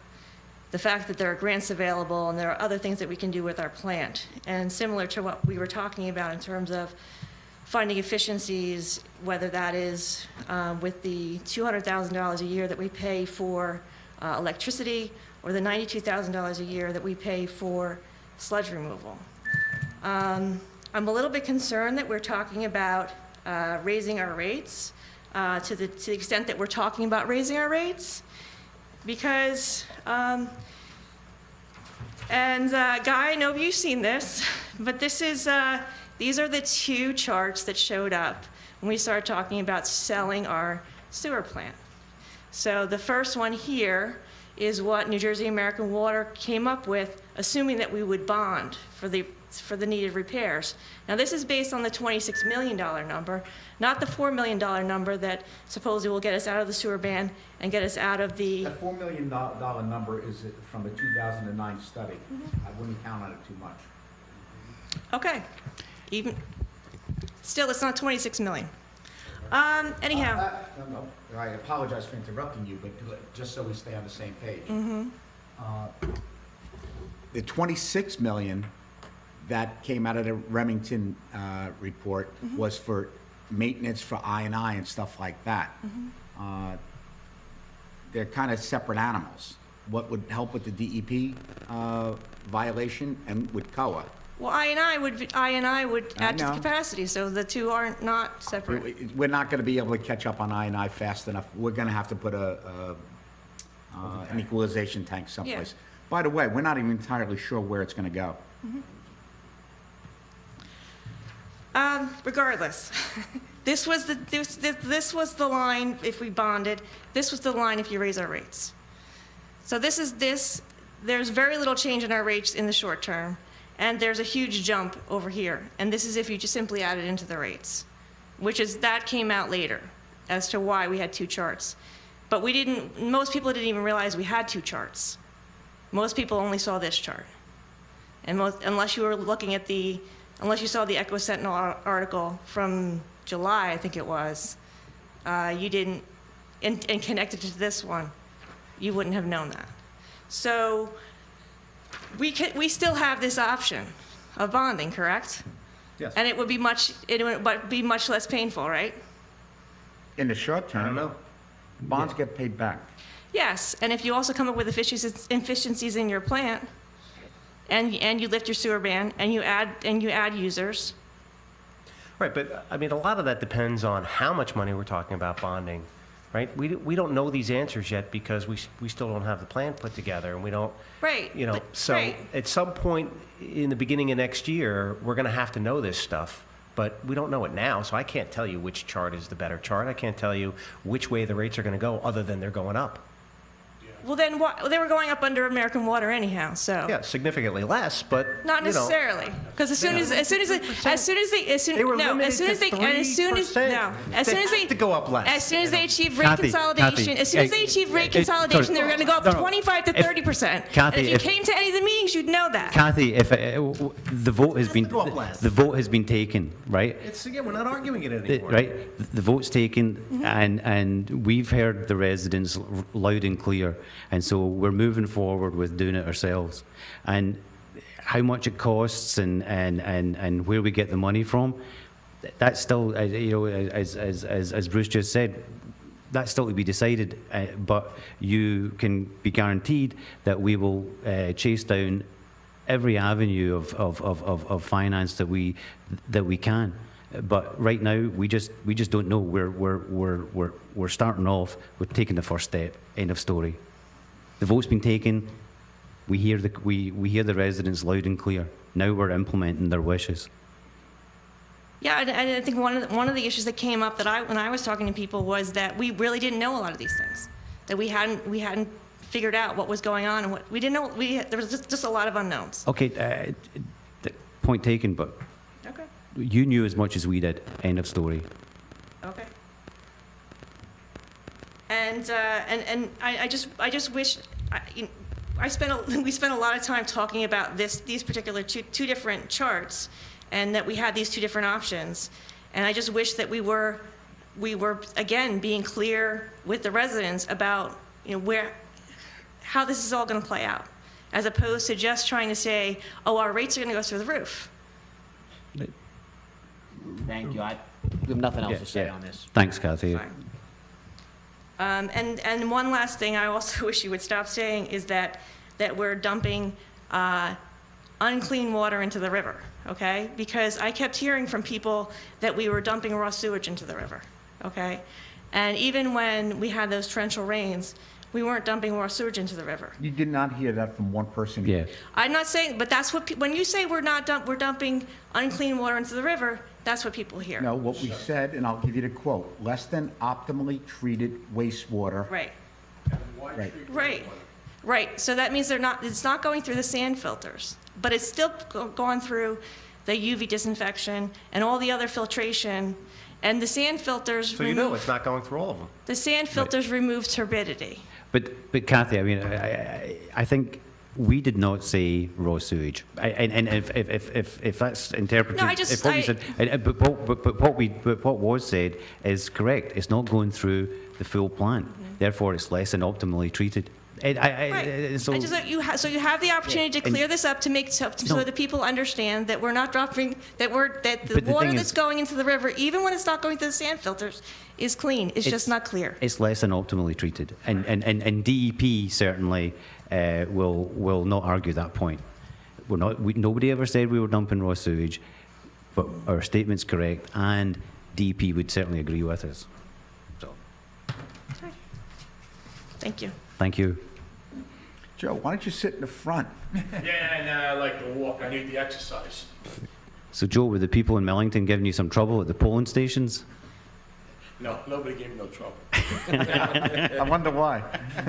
the fact that there are grants available and there are other things that we can do with our plant, and similar to what we were talking about in terms of finding efficiencies, whether that is with the $200,000 a year that we pay for electricity or the $92,000 a year that we pay for sludge removal. I'm a little bit concerned that we're talking about raising our rates to the extent that we're talking about raising our rates, because, Guy, I know you've seen this, but these are the two charts that showed up when we started talking about selling our sewer plant. So the first one here is what New Jersey American Water came up with, assuming that we would bond for the needed repairs. Now this is based on the $26 million number, not the $4 million number that supposedly will get us out of the sewer ban and get us out of the... That $4 million number is from the 2009 study. I wouldn't count on it too much. Okay. Still, it's not 26 million. Anyhow. No, I apologize for interrupting you, but just so we stay on the same page. The 26 million that came out of the Remington report was for maintenance for I&I and stuff like that. They're kind of separate animals. What would help with the DEP violation and with COA? Well, I&I would add to the capacity, so the two are not separate. We're not going to be able to catch up on I&I fast enough. We're going to have to put an equalization tank someplace. Yeah. By the way, we're not even entirely sure where it's going to go. Regardless, this was the line if we bonded. This was the line if you raise our rates. So there's very little change in our rates in the short term, and there's a huge jump over here. And this is if you just simply add it into the rates, that came out later as to why we had two charts. But most people didn't even realize we had two charts. Most people only saw this chart. And unless you saw the Echo Sentinel article from July, I think it was, you didn't, and connected to this one, you wouldn't have known that. So we still have this option of bonding, correct? Yes. And it would be much less painful, right? In the short term. I don't know. Bonds get paid back. Yes, and if you also come up with efficiencies in your plant, and you lift your sewer ban, and you add users. Right, but I mean, a lot of that depends on how much money we're talking about bonding, right? We don't know these answers yet because we still don't have the plan put together, and we don't, Right. you know, but- so right. at some point in the beginning of next year, we're going to have to know this stuff, but we don't know it now, so I can't tell you which chart is the better chart. I can't tell you which way the rates are going to go, other than they're going up. Well, then they were going up under American Water anyhow, so. Yeah, significantly less, but Not you know, necessarily, because as soon as they to go up less. As soon as they achieve rate Kathy, consolidation, as soon as they achieve rate consolidation, they were going to go up no, no. 25 to 30%. And Kathy, if you if- came to any of the meetings, you'd know that. Kathy, if the vote has been go up less. the vote has been taken, right? It's, again, we're not arguing it anymore. Right, the vote's taken, and we've heard the residents loud and clear, and so we're moving forward with doing it ourselves. And how much it costs and where we get the money from, that's still, you know, as Bruce just said, that's still to be decided. But you can be guaranteed that we will chase down every avenue of finance that we can. But right now, we just don't know. We're starting off with taking the first step. End of story. The vote's been taken. We hear the residents loud and clear. Now we're implementing their wishes. Yeah, and I think one of the issues that came up when I was talking to people was that we really didn't know a lot of these things, that we hadn't figured out what was going on, and what we didn't know. There was just a lot of unknowns. Okay, point taken. But Okay. you knew as much as we did. End of story. Okay. And I just wish we spent a lot of time talking about these particular two different charts, and that we had these two different options, and I just wish that we were again being clear with the residents about, you know, how this is all going to play out, as opposed to just trying to say, oh, our rates are going to go through the roof. Thank you. I have nothing else to say on this. Thanks, Kathy. Fine. And one last thing I also wish you would stop saying is that we're dumping unclean water into the river, okay? Because I kept hearing from people that we were dumping raw sewage into the river, okay? And even when we had those torrential rains, we weren't dumping raw sewage into the river. You did not hear that from one person. Yeah. I'm not saying, but that's what, when you say we're dumping unclean water into the river, that's what people hear. No, what we said, and I'll give you the quote, less than optimally treated wastewater. Right. Right. Right, so that means it's not going through the sand filters, but it's still gone through the UV disinfection and all the other filtration, and the sand filters So you know it's not going through all of them. the sand filters remove turbidity. But Kathy, I mean, I think we did not say raw sewage. And if that's interpreted, No, I just- if what you said, but what was said is correct. It's not going through the full plant. Therefore, it's less than optimally treated. Right. So, So you have the opportunity to clear this up so that people understand that we're not dropping, that the But the water thing that's is- going into the river, even when it's not going through the sand filters, is clean. It's just not clear. It's less than optimally treated, and DEP certainly will not argue that point. Nobody ever said we were dumping raw sewage, but our statement's correct, and DEP would certainly agree with us. So, Thank you. thank you. Joe, why don't you sit in the front? Yeah, no, I like to walk. I need the exercise. So, Joe, were the people in Millington giving you some trouble at the polling stations? No, nobody gave me no trouble. I wonder why.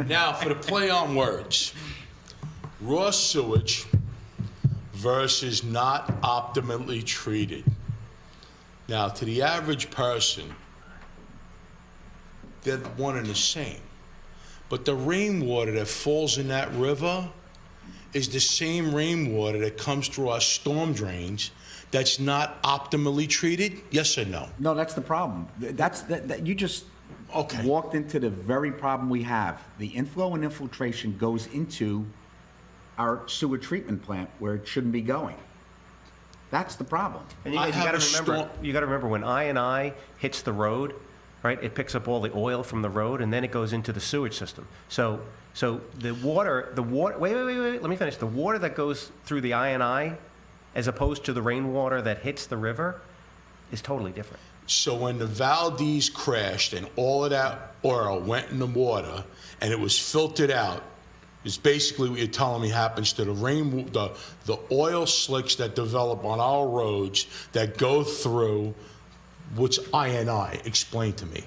Now, for the play on words, raw sewage versus not optimally treated. Now, to the average person, they're one and the same. But the rainwater that falls in that river is the same rainwater that comes through our storm drains that's not optimally treated? Yes or no? No, that's the problem. That you just walked into the very problem we have. The inflow and infiltration goes into our sewer treatment plant where it shouldn't be going. That's the problem. And you I have got a to remember, strong- you got to remember when I hits the road, right? It picks up all the oil from the road, and then it goes into the sewage system. So the water. Wait. Let me finish. The water that goes through the I, as opposed to the rainwater that hits the river, is totally different. So when the Valdez crashed and all of that oil went in the water and it was filtered out, is basically what you're telling me happens to the oil slicks that develop on our roads that go through, what's I? Explain to me.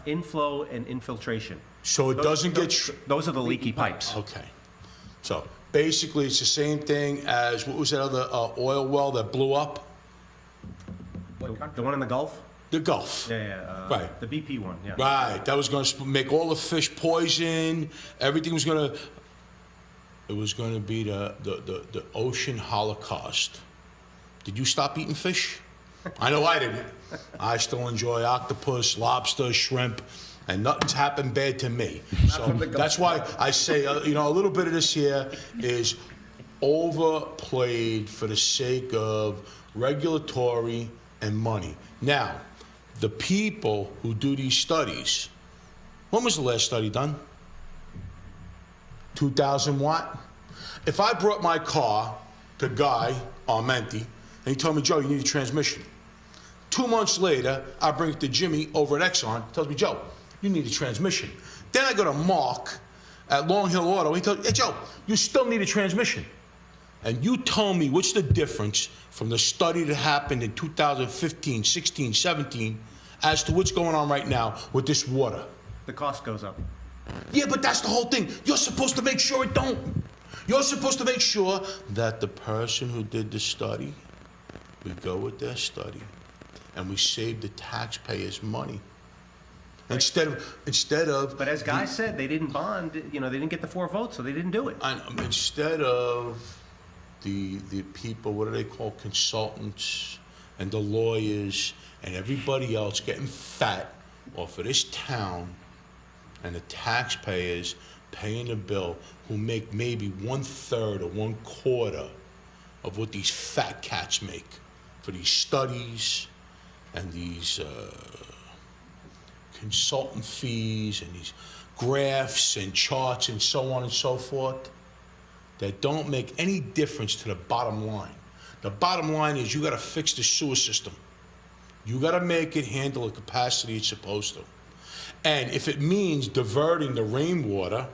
Inflow and infiltration. So it doesn't get... Those are the leaky pipes. Okay. So basically it's the same thing as, what was that other oil well that blew up? The one in the Gulf? The Gulf. Yeah. Right. The BP one, yeah. Right, that was going to make all the fish poison. Everything was going to. It was going to be the ocean holocaust. Did you stop eating fish? I know I didn't. I still enjoy octopus, lobster, shrimp, and nothing's happened bad to me. So that's why I say, a little bit of this here is overplayed for the sake of regulatory and money. Now, the people who do these studies, when was the last study done? 2,000 watt? If I brought my car to Guy Armenti and he told me, Joe, you need a transmission. 2 months later, I bring it to Jimmy over at Exxon, he tells me, Joe, you need a transmission. Then I go to Mark at Long Hill Auto, he tells me, hey, Joe, you still need a transmission. And you tell me what's the difference from the study that happened in 2015, 16, 17, as to what's going on right now with this water. The cost goes up. Yeah, but that's the whole thing. You're supposed to make sure it don't. You're supposed to make sure that the person who did the study, we go with their study, and we save the taxpayers money. Instead of. But as Guy said, they didn't bond. They didn't get the 4 votes, so they didn't do it. Instead of the people, what do they call, consultants and the lawyers and everybody else getting fat off of this town and the taxpayers paying the bill who make maybe 1/3 or 1/4 of what these fat cats make for these studies and these consultant fees and these graphs and charts and so on and so forth, that don't make any difference to the bottom line. The bottom line is you got to fix the sewer system. You got to make it handle the capacity it's supposed to. And if it means diverting the rainwater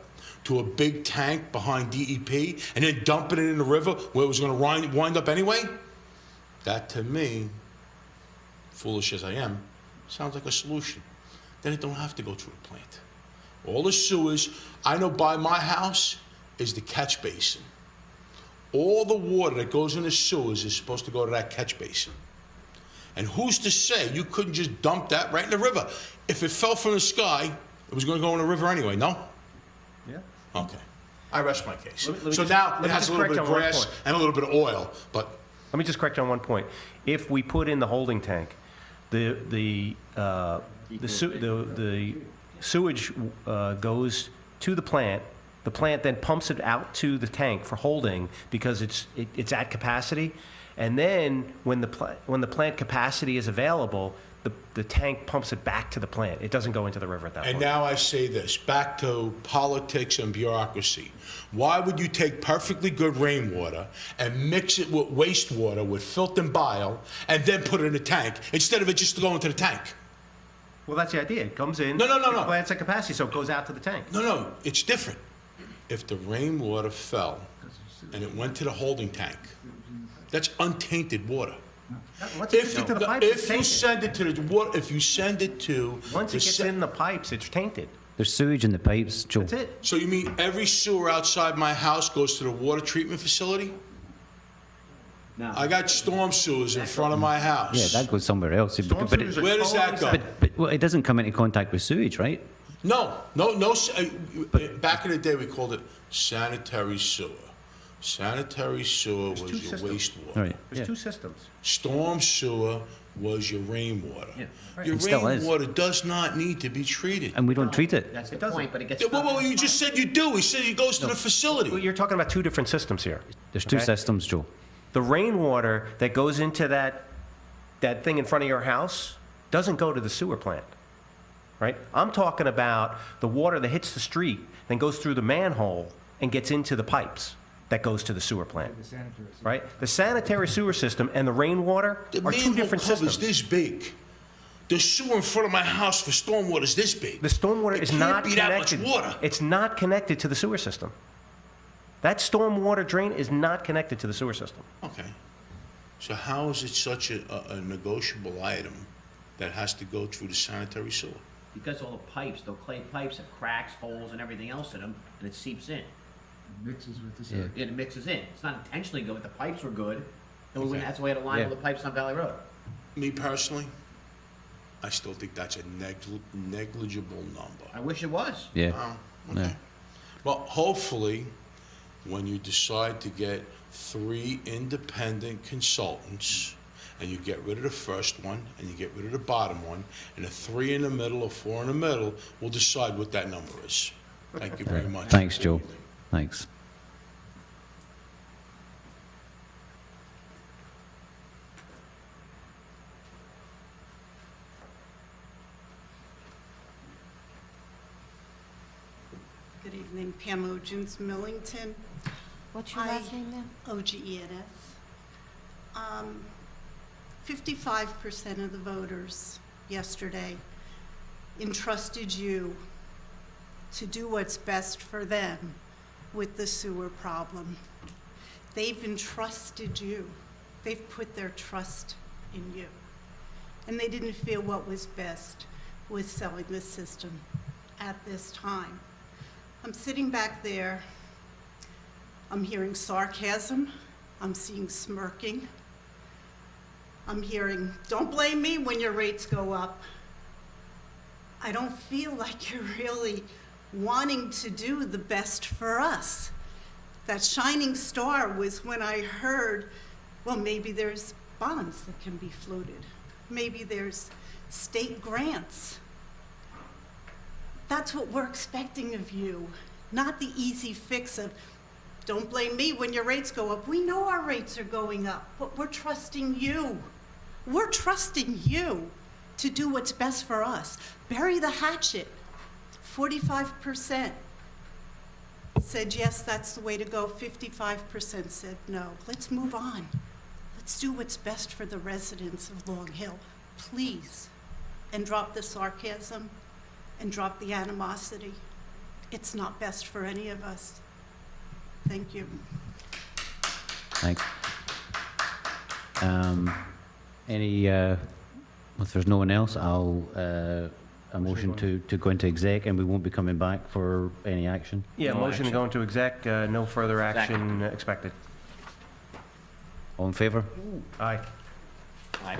to a big tank behind DEP and then dumping it in the river where it was going to wind up anyway, that to me, foolish as I am, sounds like a solution. Then it don't have to go through a plant. All the sewers, I know by my house, is the catch basin. All the water that goes in the sewers is supposed to go to that catch basin. And who's to say you couldn't just dump that right in the river? If it fell from the sky, it was going to go in the river anyway, no? Yeah. Okay. I rest my case. Let me So just- now let it me has just a little bit correct of you on one grass point. and a little bit of oil, but Let me just correct you on one point. If we put in the holding tank, the sewage goes to the plant. The plant then pumps it out to the tank for holding because it's at capacity, and then when the plant capacity is available, the tank pumps it back to the plant. It doesn't go into the river at that And point. now I say this, back to politics and bureaucracy. Why would you take perfectly good rainwater and mix it with wastewater, with filth and bile, and then put it in a tank, instead of it just going to the tank? Well, that's the idea. It comes in. No. The plant's at capacity, so it goes out to the tank. No, it's different. If the rainwater fell and it went to the holding tank, that's untainted water. Once it gets into the pipes, it's If you tainted. send it to the water, if you send it to. Once the it gets se- in the pipes, it's tainted. There's sewage in the pipes, Joe. That's it. So you mean every sewer outside my house goes to the water treatment facility? No. I got storm sewers in front of my house. Yeah, that goes somewhere else. Storm But sewers it, are Where does that go? well, it doesn't come into contact with sewage, right? No. Back in the day, we called it sanitary sewer. Sanitary sewer was two your systems. wastewater. Right. There's Yeah. two systems. Storm sewer was your rainwater. Yeah, right. Your It still is. rainwater does not need to be treated. And we don't treat it. That's the doesn't. point, but it gets Yeah, stuck well, in the you just said you do. He said he goes to the Well, facility. you're talking about two different systems here. There's two Okay. systems, Joe. The rainwater that goes into that thing in front of your house doesn't go to the sewer plant, right? I'm talking about the water that hits the street, then goes through the manhole and gets into the pipes that goes to the sewer plant, The sanitary sewer. right? The sanitary sewer system and the rainwater The are two manhole different cover's systems. this big. The sewer in front of my house for stormwater is this big. The stormwater It is can't not be that much connected. water. It's not connected to the sewer system. That stormwater drain is not connected to the sewer system. Okay. So how is it such a negotiable item that has to go through the sanitary sewer? Because all the pipes, the clay pipes have cracks, holes, and everything else in them, and it seeps in. Mixes with the sewer. It mixes in. It's not intentionally good, but the pipes were good. And Okay. that's why we had to line all Yeah. the pipes on Valley Road. Me personally, I still think that's a negligible number. I wish it was. Yeah. Oh, Yeah. okay. Well, hopefully, when you decide to get 3 independent consultants, and you get rid of the first one, and you get rid of the bottom one, and the 3 in the middle or 4 in the middle, we'll decide what that number is. Thank you very much. Thanks, Joe. Thanks. Good evening, Pam Ogens, Millington. What's your last name then? OGENS. 55% of the voters yesterday entrusted you to do what's best for them with the sewer problem. They've entrusted you. They've put their trust in you. And they didn't feel what was best was selling the system at this time. I'm sitting back there. I'm hearing sarcasm. I'm seeing smirking. I'm hearing, don't blame me when your rates go up. I don't feel like you're really wanting to do the best for us. That shining star was when I heard, well, maybe there's bonds that can be floated. Maybe there's state grants. That's what we're expecting of you, not the easy fix of, don't blame me when your rates go up. We know our rates are going up, but we're trusting you. We're trusting you to do what's best for us. Bury the hatchet. 45% said yes, that's the way to go. 55% said no. Let's move on. Let's do what's best for the residents of Long Hill, please. And drop the sarcasm and drop the animosity. It's not best for any of us. Thank you. Thanks. If there's no one else, I'll, a motion to go into exec, and we won't be coming back for any action. Yeah, No motion to action. go into exec, no further action expected. All in favor? Aye. Aye.